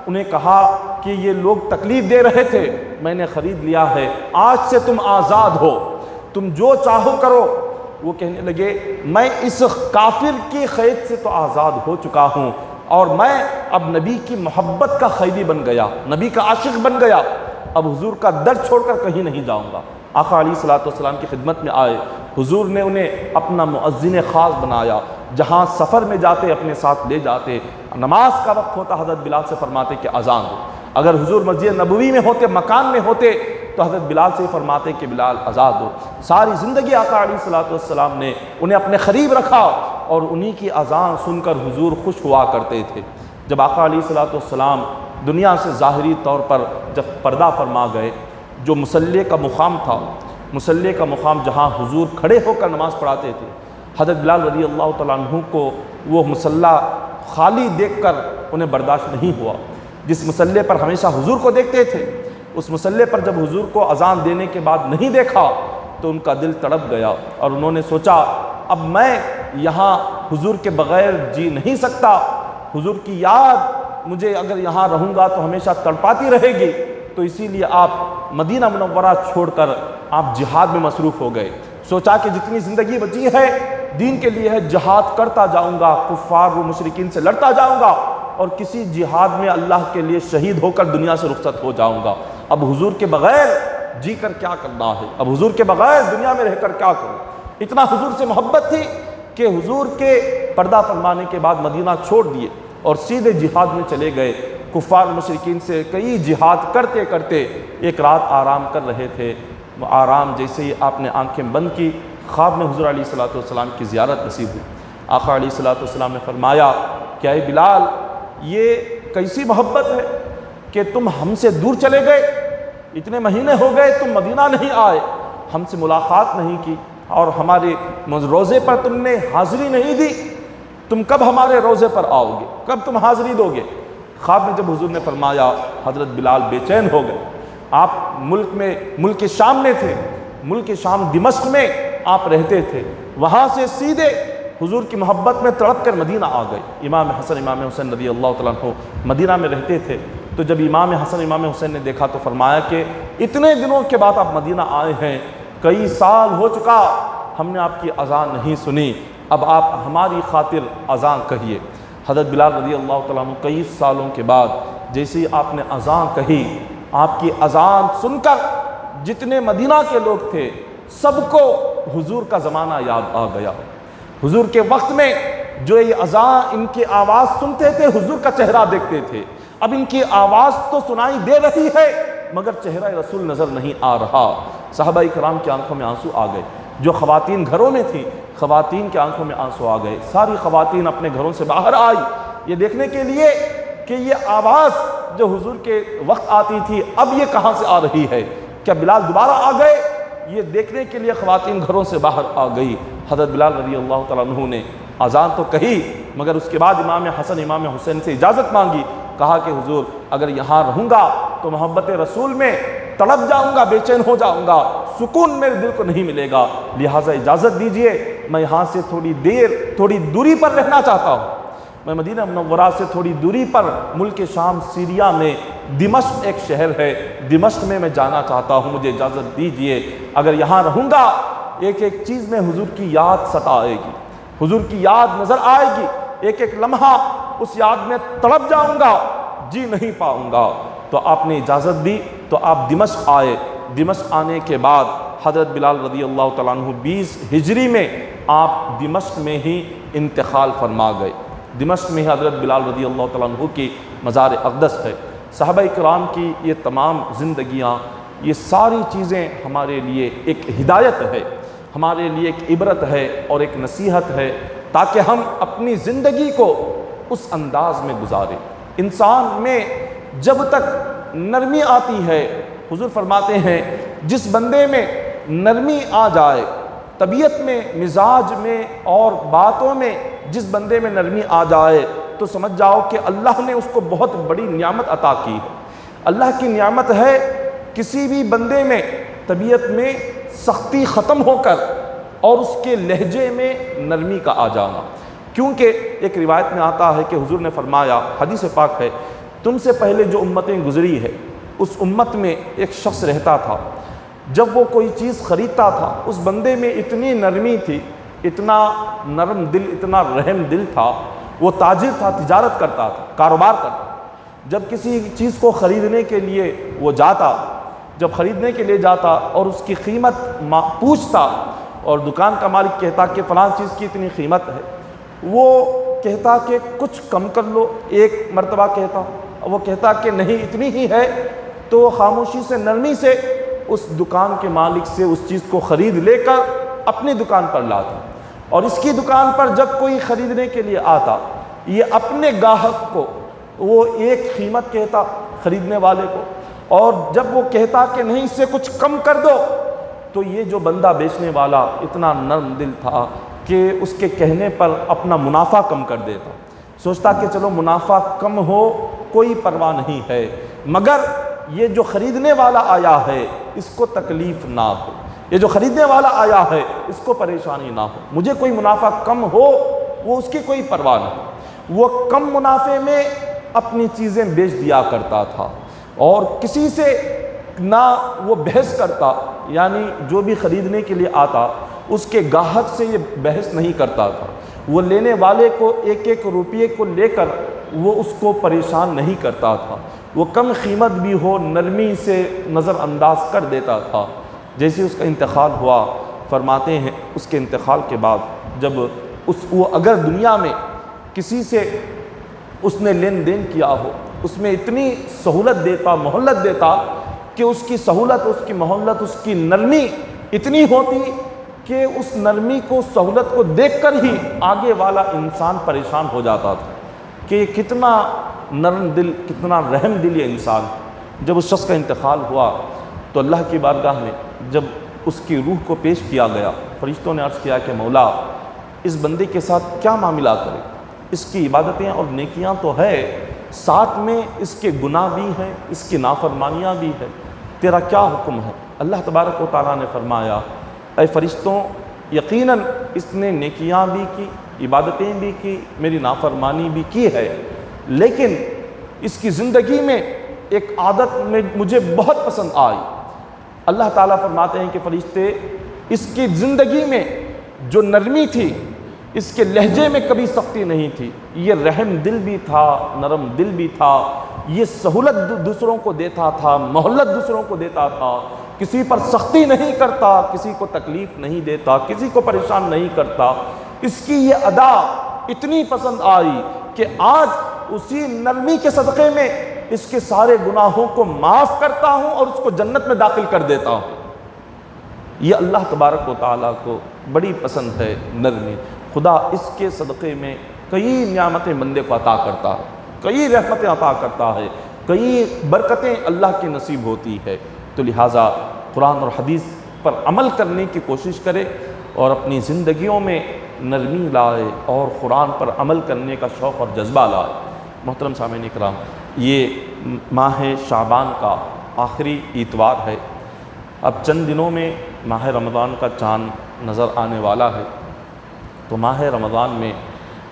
انہیں کہا کہ یہ لوگ تکلیف دے رہے تھے، میں نے خرید لیا ہے، آج سے تم آزاد ہو، تم جو چاہو کرو۔ وہ کہنے لگے میں اس کافر کی قید سے تو آزاد ہو چکا ہوں، اور میں اب نبی کی محبت کا قیدی بن گیا، نبی کا عاشق بن گیا، اب حضور کا در چھوڑ کر کہیں نہیں جاؤں گا۔ آقا علیہ الصلوۃ والسلام کی خدمت میں آئے، حضور نے انہیں اپنا مؤذن خاص بنایا، جہاں سفر میں جاتے اپنے ساتھ لے جاتے، نماز کا وقت ہوتا حضرت بلال سے فرماتے کہ اذان دو، اگر حضور مسجد نبوی میں ہوتے، مکان میں ہوتے، تو حضرت بلال سے فرماتے کہ بلال اذان دو۔ ساری زندگی آقا علیہ الصلوۃ والسلام نے انہیں اپنے قریب رکھا، اور انہی کی اذان سن کر حضور خوش ہوا کرتے تھے۔ جب آقا علیہ الصلوۃ والسلام دنیا سے ظاہری طور پر جب پردہ فرما گئے، جو مصلی کا مقام تھا، مصلی کا مقام جہاں حضور کھڑے ہو کر نماز پڑھاتے تھے، حضرت بلال رضی اللہ تعالیٰ عنہ کو وہ مصلی خالی دیکھ کر انہیں برداشت نہیں ہوا۔ جس مصلی پر ہمیشہ حضور کو دیکھتے تھے، اس مصلی پر جب حضور کو اذان دینے کے بعد نہیں دیکھا تو ان کا دل تڑپ گیا، اور انہوں نے سوچا اب میں یہاں حضور کے بغیر جی نہیں سکتا، حضور کی یاد مجھے اگر یہاں رہوں گا تو ہمیشہ تڑپاتی رہے گی، تو اسی لیے آپ مدینہ منورہ چھوڑ کر آپ جہاد میں مصروف ہو گئے۔ سوچا کہ جتنی زندگی بچی ہے دین کے لیے ہے، جہاد کرتا جاؤں گا، کفار و مشرکین سے لڑتا جاؤں گا، اور کسی جہاد میں اللہ کے لیے شہید ہو کر دنیا سے رخصت ہو جاؤں گا۔ اب حضور کے بغیر جی کر کیا کرنا ہے، اب حضور کے بغیر دنیا میں رہ کر کیا کروں۔ اتنا حضور سے محبت تھی کہ حضور کے پردہ فرمانے کے بعد مدینہ چھوڑ دیے اور سیدھے جہاد میں چلے گئے۔ کفار مشرکین سے کئی جہاد کرتے کرتے ایک رات آرام کر رہے تھے، وہ آرام جیسے ہی آپ نے آنکھیں بند کی، خواب میں حضور علیہ الصلوۃ والسلام کی زیارت نصیب ہوئی۔ آقا علیہ الصلوۃ والسلام نے فرمایا کہ اے بلال، یہ کیسی محبت ہے کہ تم ہم سے دور چلے گئے، اتنے مہینے ہو گئے تم مدینہ نہیں آئے، ہم سے ملاقات نہیں کی، اور ہمارے روزے پر تم نے حاضری نہیں دی، تم کب ہمارے روزے پر آؤ گے، کب تم حاضری دو گے؟ خواب میں جب حضور نے فرمایا، حضرت بلال بے چین ہو گئے۔ آپ ملک شام میں تھے، ملک شام دمشق میں آپ رہتے تھے، وہاں سے سیدھے حضور کی محبت میں تڑپ کر مدینہ آ گئے۔ امام حسن امام حسین رضی اللہ تعالیٰ عنہ مدینہ میں رہتے تھے، تو جب امام حسن امام حسین نے دیکھا تو فرمایا کہ اتنے دنوں کے بعد آپ مدینہ آئے ہیں، کئی سال ہو چکا ہم نے آپ کی اذان نہیں سنی، اب آپ ہماری خاطر اذان کہیے۔ حضرت بلال رضی اللہ تعالیٰ عنہ کئی سالوں کے بعد جیسے ہی آپ نے اذان کہی، آپ کی اذان سن کر جتنے مدینہ کے لوگ تھے سب کو حضور کا زمانہ یاد آ گیا۔ حضور کے وقت میں جو یہ اذان ان کی آواز سنتے تھے، حضور کا چہرہ دیکھتے تھے، اب ان کی آواز تو سنائی دے رہی ہے مگر چہرہ رسول نظر نہیں آ رہا۔ صحابہ کرام کی آنکھوں میں آنسو آ گئے، جو خواتین گھروں میں تھیں خواتین کی آنکھوں میں آنسو آ گئے، ساری خواتین اپنے گھروں سے باہر آئی یہ دیکھنے کے لیے کہ یہ آواز جو حضور کے وقت آتی تھی اب یہ کہاں سے آ رہی ہے، کیا بلال دوبارہ آ گئے؟ یہ دیکھنے کے لیے خواتین گھروں سے باہر آ گئی۔ حضرت بلال رضی اللہ تعالیٰ عنہ نے اذان تو کہی مگر اس کے بعد امام حسن امام حسین سے اجازت مانگی، کہا کہ حضور اگر یہاں رہوں گا تو محبت رسول میں تڑپ جاؤں گا، بے چین ہو جاؤں گا، سکون میرے دل کو نہیں ملے گا، لہٰذا اجازت دیجئے میں یہاں سے تھوڑی دوری پر رہنا چاہتا ہوں۔ میں مدینہ منورہ سے تھوڑی دوری پر ملک شام سیریا میں دمشق ایک شہر ہے، دمشق میں جانا چاہتا ہوں، مجھے اجازت دیجئے۔ اگر یہاں رہوں گا ایک ایک چیز میں حضور کی یاد ستائے گی، حضور کی یاد نظر آئے گی، ایک ایک لمحہ اس یاد میں تڑپ جاؤں گا، جی نہیں پاؤں گا۔ تو آپ نے اجازت دی تو آپ دمشق آئے۔ دمشق آنے کے بعد حضرت بلال رضی اللہ تعالیٰ عنہ 20 ہجری میں آپ دمشق میں ہی انتقال فرما گئے۔ دمشق میں حضرت بلال رضی اللہ تعالیٰ عنہ کی مزار اقدس ہے۔ صحابہ کرام کی یہ تمام زندگیاں، یہ ساری چیزیں ہمارے لیے ایک ہدایت ہے، ہمارے لیے ایک عبرت ہے اور ایک نصیحت ہے، تاکہ ہم اپنی زندگی کو اس انداز میں گزاریں۔ انسان میں جب تک نرمی آتی ہے، حضور فرماتے ہیں جس بندے میں نرمی آ جائے، طبیعت میں، مزاج میں اور باتوں میں جس بندے میں نرمی آ جائے تو سمجھ جاؤ کہ اللہ نے اس کو بہت بڑی نعمت عطا کی ہے۔ اللہ کی نعمت ہے کسی بھی بندے میں طبیعت میں سختی ختم ہو کر اور اس کے لہجے میں نرمی کا آ جانا۔ کیونکہ ایک روایت میں آتا ہے کہ حضور نے فرمایا، حدیث پاک ہے، تم سے پہلے جو امتیں گزری ہے اس امت میں ایک شخص رہتا تھا، جب وہ کوئی چیز خریدتا تھا اس بندے میں اتنی نرمی تھی، اتنا نرم دل، اتنا رحم دل تھا، وہ تاجر تھا، تجارت کرتا تھا، کاروبار کرتا تھا۔ جب کسی چیز کو خریدنے کے لیے وہ جاتا، جب خریدنے کے لیے جاتا اور اس کی قیمت پوچھتا اور دکان کا مالک کہتا کہ فلاں چیز کی اتنی قیمت ہے، وہ کہتا کہ کچھ کم کر لو، ایک مرتبہ کہتا، وہ کہتا کہ نہیں اتنی ہی ہے، تو خاموشی سے نرمی سے اس دکان کے مالک سے اس چیز کو خرید لے کر اپنی دکان پر لاتا۔ اور اس کی دکان پر جب کوئی خریدنے کے لیے آتا، یہ اپنے گاہک کو وہ ایک قیمت کہتا خریدنے والے کو، اور جب وہ کہتا کہ نہیں اس سے کچھ کم کر دو، تو یہ جو بندہ بیچنے والا اتنا نرم دل تھا کہ اس کے کہنے پر اپنا منافع کم کر دیتا، سوچتا کہ چلو منافع کم ہو کوئی پرواہ نہیں ہے، مگر یہ جو خریدنے والا آیا ہے اس کو تکلیف نہ ہو، یہ جو خریدنے والا آیا ہے اس کو پریشانی نہ ہو، مجھے کوئی منافع کم ہو وہ اس کی کوئی پرواہ نہیں۔ وہ کم منافع میں اپنی چیزیں بیچ دیا کرتا تھا اور کسی سے نہ وہ بحث کرتا، یعنی جو بھی خریدنے کے لیے آتا اس کے گاہک سے یہ بحث نہیں کرتا تھا، وہ لینے والے کو ایک ایک روپیے کو لے کر وہ اس کو پریشان نہیں کرتا تھا، وہ کم قیمت بھی ہو نرمی سے نظر انداز کر دیتا تھا۔ جیسے اس کا انتقال ہوا، فرماتے ہیں اس کے انتقال کے بعد جب وہ اگر دنیا میں کسی سے اس نے لین دین کیا ہو، اس میں اتنی سہولت دیتا، مہلت دیتا کہ اس کی سہولت، اس کی مہلت، اس کی نرمی اتنی ہوتی کہ اس نرمی کو، سہولت کو دیکھ کر ہی آگے والا انسان پریشان ہو جاتا تھا کہ یہ کتنا نرم دل، کتنا رحم دل یہ انسان۔ جب اس شخص کا انتقال ہوا تو اللہ کی بارگاہ میں جب اس کی روح کو پیش کیا گیا، فرشتوں نے عرض کیا کہ مولا اس بندے کے ساتھ کیا معاملہ کرے، اس کی عبادتیں اور نیکیاں تو ہے، ساتھ میں اس کے گناہ بھی ہیں، اس کی نافرمانیاں بھی ہیں، تیرا کیا حکم ہے؟ اللہ تبارک و تعالیٰ نے فرمایا، اے فرشتوں یقیناً اس نے نیکیاں بھی کی، عبادتیں بھی کی، میری نافرمانی بھی کی ہے، لیکن اس کی زندگی میں ایک عادت میں مجھے بہت پسند آئی۔ اللہ تعالیٰ فرماتے ہیں کہ فرشتے اس کی زندگی میں جو نرمی تھی، اس کے لہجے میں کبھی سختی نہیں تھی، یہ رحم دل بھی تھا، نرم دل بھی تھا، یہ سہولت دوسروں کو دیتا تھا، مہلت دوسروں کو دیتا تھا، کسی پر سختی نہیں کرتا، کسی کو تکلیف نہیں دیتا، کسی کو پریشان نہیں کرتا۔ اس کی یہ ادا اتنی پسند آئی کہ آج اسی نرمی کے صدقے میں اس کے سارے گناہوں کو معاف کرتا ہوں اور اس کو جنت میں داخل کر دیتا ہوں۔ یہ اللہ تبارک و تعالیٰ کو بڑی پسند ہے نرمی۔ خدا اس کے صدقے میں کئی نعمتیں بندے کو عطا کرتا ہے، کئی رحمتیں عطا کرتا ہے، کئی برکتیں اللہ کی نصیب ہوتی ہے۔ تو لہٰذا قرآن اور حدیث پر عمل کرنے کی کوشش کرے اور اپنی زندگیوں میں نرمی لائے اور قرآن پر عمل کرنے کا شوق اور جذبہ لائے۔ محترم سامعین کرام، یہ ماہ شعبان کا آخری اتوار ہے، اب چند دنوں میں ماہ رمضان کا چاند نظر آنے والا ہے، تو ماہ رمضان میں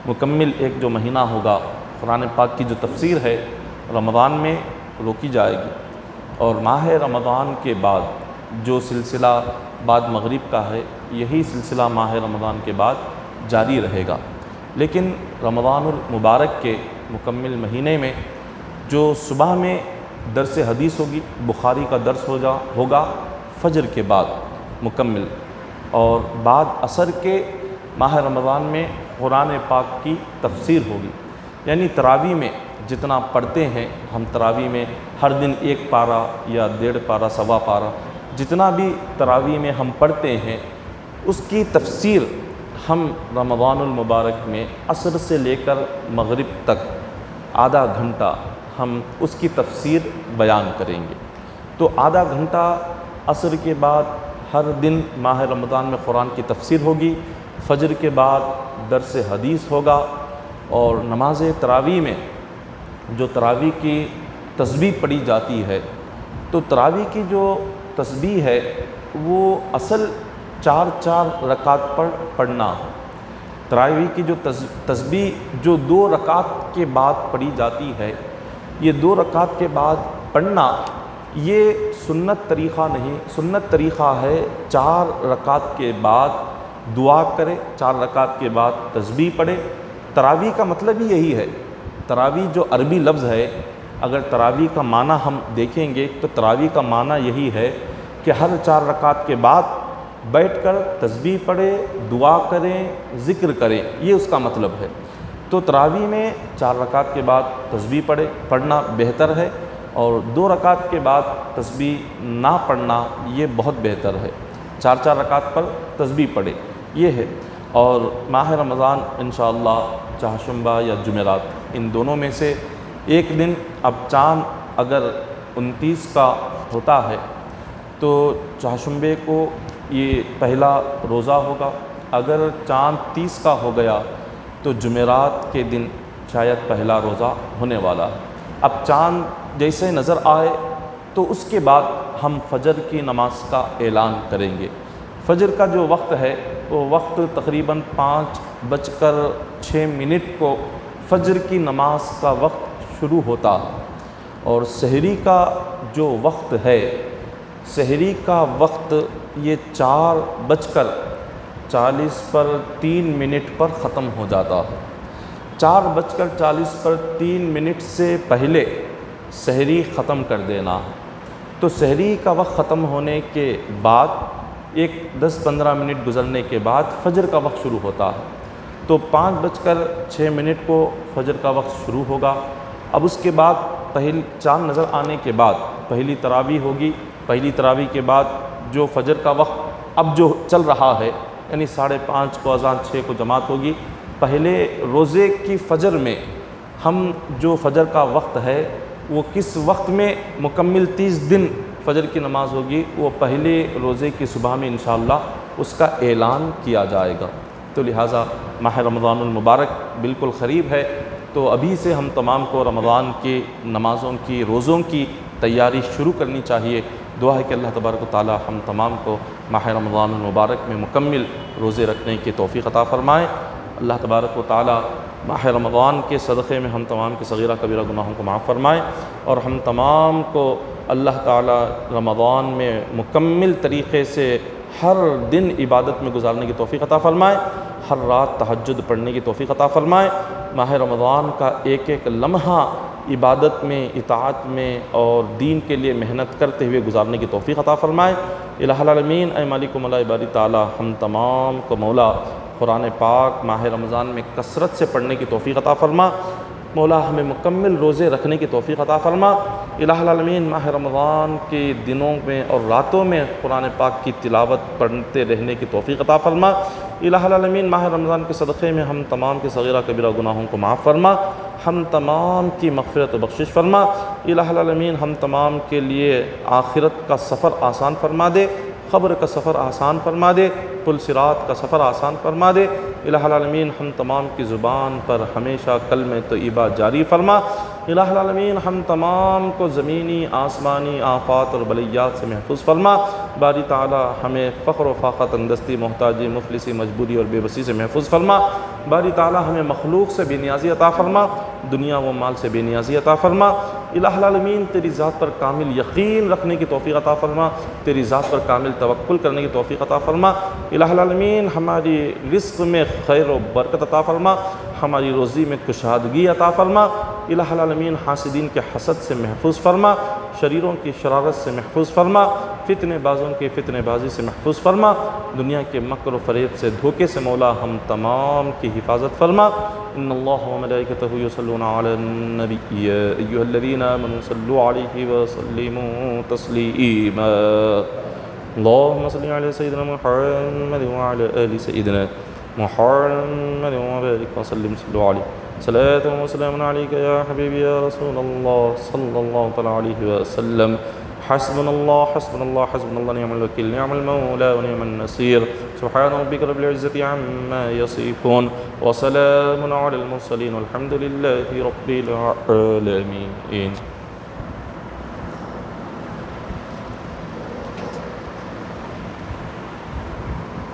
مکمل ایک جو مہینہ ہوگا، قرآن پاک کی جو تفسیر ہے رمضان میں روکی جائے گی، اور ماہ رمضان کے بعد جو سلسلہ بعد مغرب کا ہے، یہی سلسلہ ماہ رمضان کے بعد جاری رہے گا۔ لیکن رمضان المبارک کے مکمل مہینے میں جو صبح میں درس حدیث ہوگی، بخاری کا درس ہوگا فجر کے بعد مکمل، اور بعد عصر کے ماہ رمضان میں قرآن پاک کی تفسیر ہوگی، یعنی تراویح میں جتنا پڑھتے ہیں ہم، تراویح میں ہر دن ایک پارہ یا 1.5 پارہ، 1.25 پارہ، جتنا بھی تراویح میں ہم پڑھتے ہیں اس کی تفسیر ہم رمضان المبارک میں عصر سے لے کر مغرب تک آدھا گھنٹہ ہم اس کی تفسیر بیان کریں گے۔ تو آدھا گھنٹہ عصر کے بعد ہر دن ماہ رمضان میں قرآن کی تفسیر ہوگی، فجر کے بعد درس حدیث ہوگا، اور نماز تراویح میں جو تراویح کی تسبیح پڑھی جاتی ہے، تو تراویح کی جو تسبیح ہے وہ اصل 4 رکعت پر پڑھنا، تراویح کی جو تسبیح جو 2 رکعت کے بعد پڑھی جاتی ہے، یہ 2 رکعت کے بعد پڑھنا یہ سنت طریقہ نہیں، سنت طریقہ ہے 4 رکعت کے بعد دعا کرے، 4 رکعت کے بعد تسبیح پڑھے۔ تراویح کا مطلب ہی یہی ہے۔ تراویح جو عربی لفظ ہے، اگر تراویح کا معنی ہم دیکھیں گے تو تراویح کا معنی یہی ہے کہ ہر 4 رکعت کے بعد بیٹھ کر تسبیح پڑھے، دعا کریں، ذکر کریں، یہ اس کا مطلب ہے۔ تو تراویح میں 4 رکعت کے بعد تسبیح پڑھنا بہتر ہے، اور 2 رکعت کے بعد تسبیح نہ پڑھنا یہ بہت بہتر ہے۔ 4 رکعت پر تسبیح پڑھے، یہ ہے۔ اور ماہ رمضان انشاءاللہ چہارشنبہ یا جمعرات، ان دونوں میں سے ایک دن، اب چاند اگر 29 کا ہوتا ہے تو چہارشنبے کو یہ پہلا روزہ ہوگا، اگر چاند 30 کا ہو گیا تو جمعرات کے دن شاید پہلا روزہ ہونے والا ہے۔ اب چاند جیسے نظر آئے تو اس کے بعد ہم فجر کی نماز کا اعلان کریں گے۔ فجر کا جو وقت ہے وہ وقت تقریباً 5:06 کو فجر کی نماز کا وقت شروع ہوتا ہے، اور سحری کا جو وقت ہے، سحری کا وقت یہ 4:40 پر ختم ہو جاتا ہے۔ 4:40 سے پہلے سحری ختم کر دینا ہے۔ تو سحری کا وقت ختم ہونے کے بعد 10-15 منٹ گزرنے کے بعد فجر کا وقت شروع ہوتا ہے۔ تو 5:06 کو فجر کا وقت شروع ہوگا۔ اب اس کے بعد چاند نظر آنے کے بعد پہلی تراویح ہوگی۔ پہلی تراویح کے بعد جو فجر کا وقت اب جو چل رہا ہے، یعنی 5:30 کو اذان 6 کو جماعت ہوگی۔ پہلے روزے کی فجر میں ہم جو فجر کا وقت ہے وہ کس وقت میں مکمل 30 دن فجر کی نماز ہوگی، وہ پہلے روزے کی صبح میں انشاءاللہ اس کا اعلان کیا جائے گا۔ تو لہٰذا ماہ رمضان المبارک بالکل قریب ہے، تو ابھی سے ہم تمام کو رمضان کی نمازوں کی، روزوں کی تیاری شروع کرنی چاہیے۔ دعا ہے کہ اللہ تبارک و تعالی ہم تمام کو ماہ رمضان المبارک میں مکمل روزے رکھنے کی توفیق عطا فرمائے۔ اللہ تبارک و تعالی ماہ رمضان کے صدقے میں ہم تمام کے صغیرہ کبیرہ گناہوں کو معاف فرمائے، اور ہم تمام کو اللہ تعالی رمضان میں مکمل طریقے سے ہر دن عبادت میں گزارنے کی توفیق عطا فرمائے، ہر رات تہجد پڑھنے کی توفیق عطا فرمائے، ماہ رمضان کا ایک ایک لمحہ عبادت میں، اطاعت میں اور دین کے لیے محنت کرتے ہوئے گزارنے کی توفیق عطا فرمائے۔ الہ العالمین، اے مالک و مولا باری تعالی، ہم تمام کو مولا قرآن پاک ماہ رمضان میں کثرت سے پڑھنے کی توفیق عطا فرما۔ مولا ہمیں مکمل روزے رکھنے کی توفیق عطا فرما۔ الہ العالمین، ماہ رمضان کے دنوں میں اور راتوں میں قرآن پاک کی تلاوت پڑھتے رہنے کی توفیق عطا فرما۔ الہ العالمین، ماہ رمضان کے صدقے میں ہم تمام کے صغیرہ کبیرہ گناہوں کو معاف فرما، ہم تمام کی مغفرت و بخشش فرما۔ الہ العالمین، ہم تمام کے لیے آخرت کا سفر آسان فرما دے، قبر کا سفر آسان فرما دے، پل صراط کا سفر آسان فرما دے۔ الہ العالمین، ہم تمام کی زبان پر ہمیشہ کلمہ طیبہ جاری فرما۔ الہ العالمین، ہم تمام کو زمینی آسمانی آفات اور بلیات سے محفوظ فرما۔ باری تعالی ہمیں فقر و فاقہ، تنگدستی، محتاجی، مفلسی، مجبوری اور بے بسی سے محفوظ فرما۔ باری تعالی ہمیں مخلوق سے بے نیازی عطا فرما، دنیا و مال سے بے نیازی عطا فرما۔ الہ العالمین، تیری ذات پر کامل یقین رکھنے کی توفیق عطا فرما، تیری ذات پر کامل توکل کرنے کی توفیق عطا فرما۔ الہ العالمین، ہماری رزق میں خیر و برکت عطا فرما، ہماری روزی میں کشادگی عطا فرما۔ الہ العالمین، حاسدین کے حسد سے محفوظ فرما، شریروں کی شرارت سے محفوظ فرما، فتنے بازوں کی فتنے بازی سے محفوظ فرما، دنیا کے مکر و فریب سے، دھوکے سے مولا ہم تمام کی حفاظت فرما۔ ان اللہ و ملائکتہ یصلون علی النبی یا ایھا الذین آمنوا صلوا علیہ وسلموا تسلیما۔ اللہم صلی علی سیدنا محمد وعلی آل سیدنا محمد وبارک وسلم صلوا علیہ صلاة وسلام عليك يا حبيبي يا رسول الله صلى الله تعالى عليه وسلم. حسبنا الله حسبنا الله حسبنا الله نعم الوكيل نعم المولى ونعم النصير. سبحان ربك رب العزة عما يصفون وسلام على المرسلين والحمد لله رب العالمين.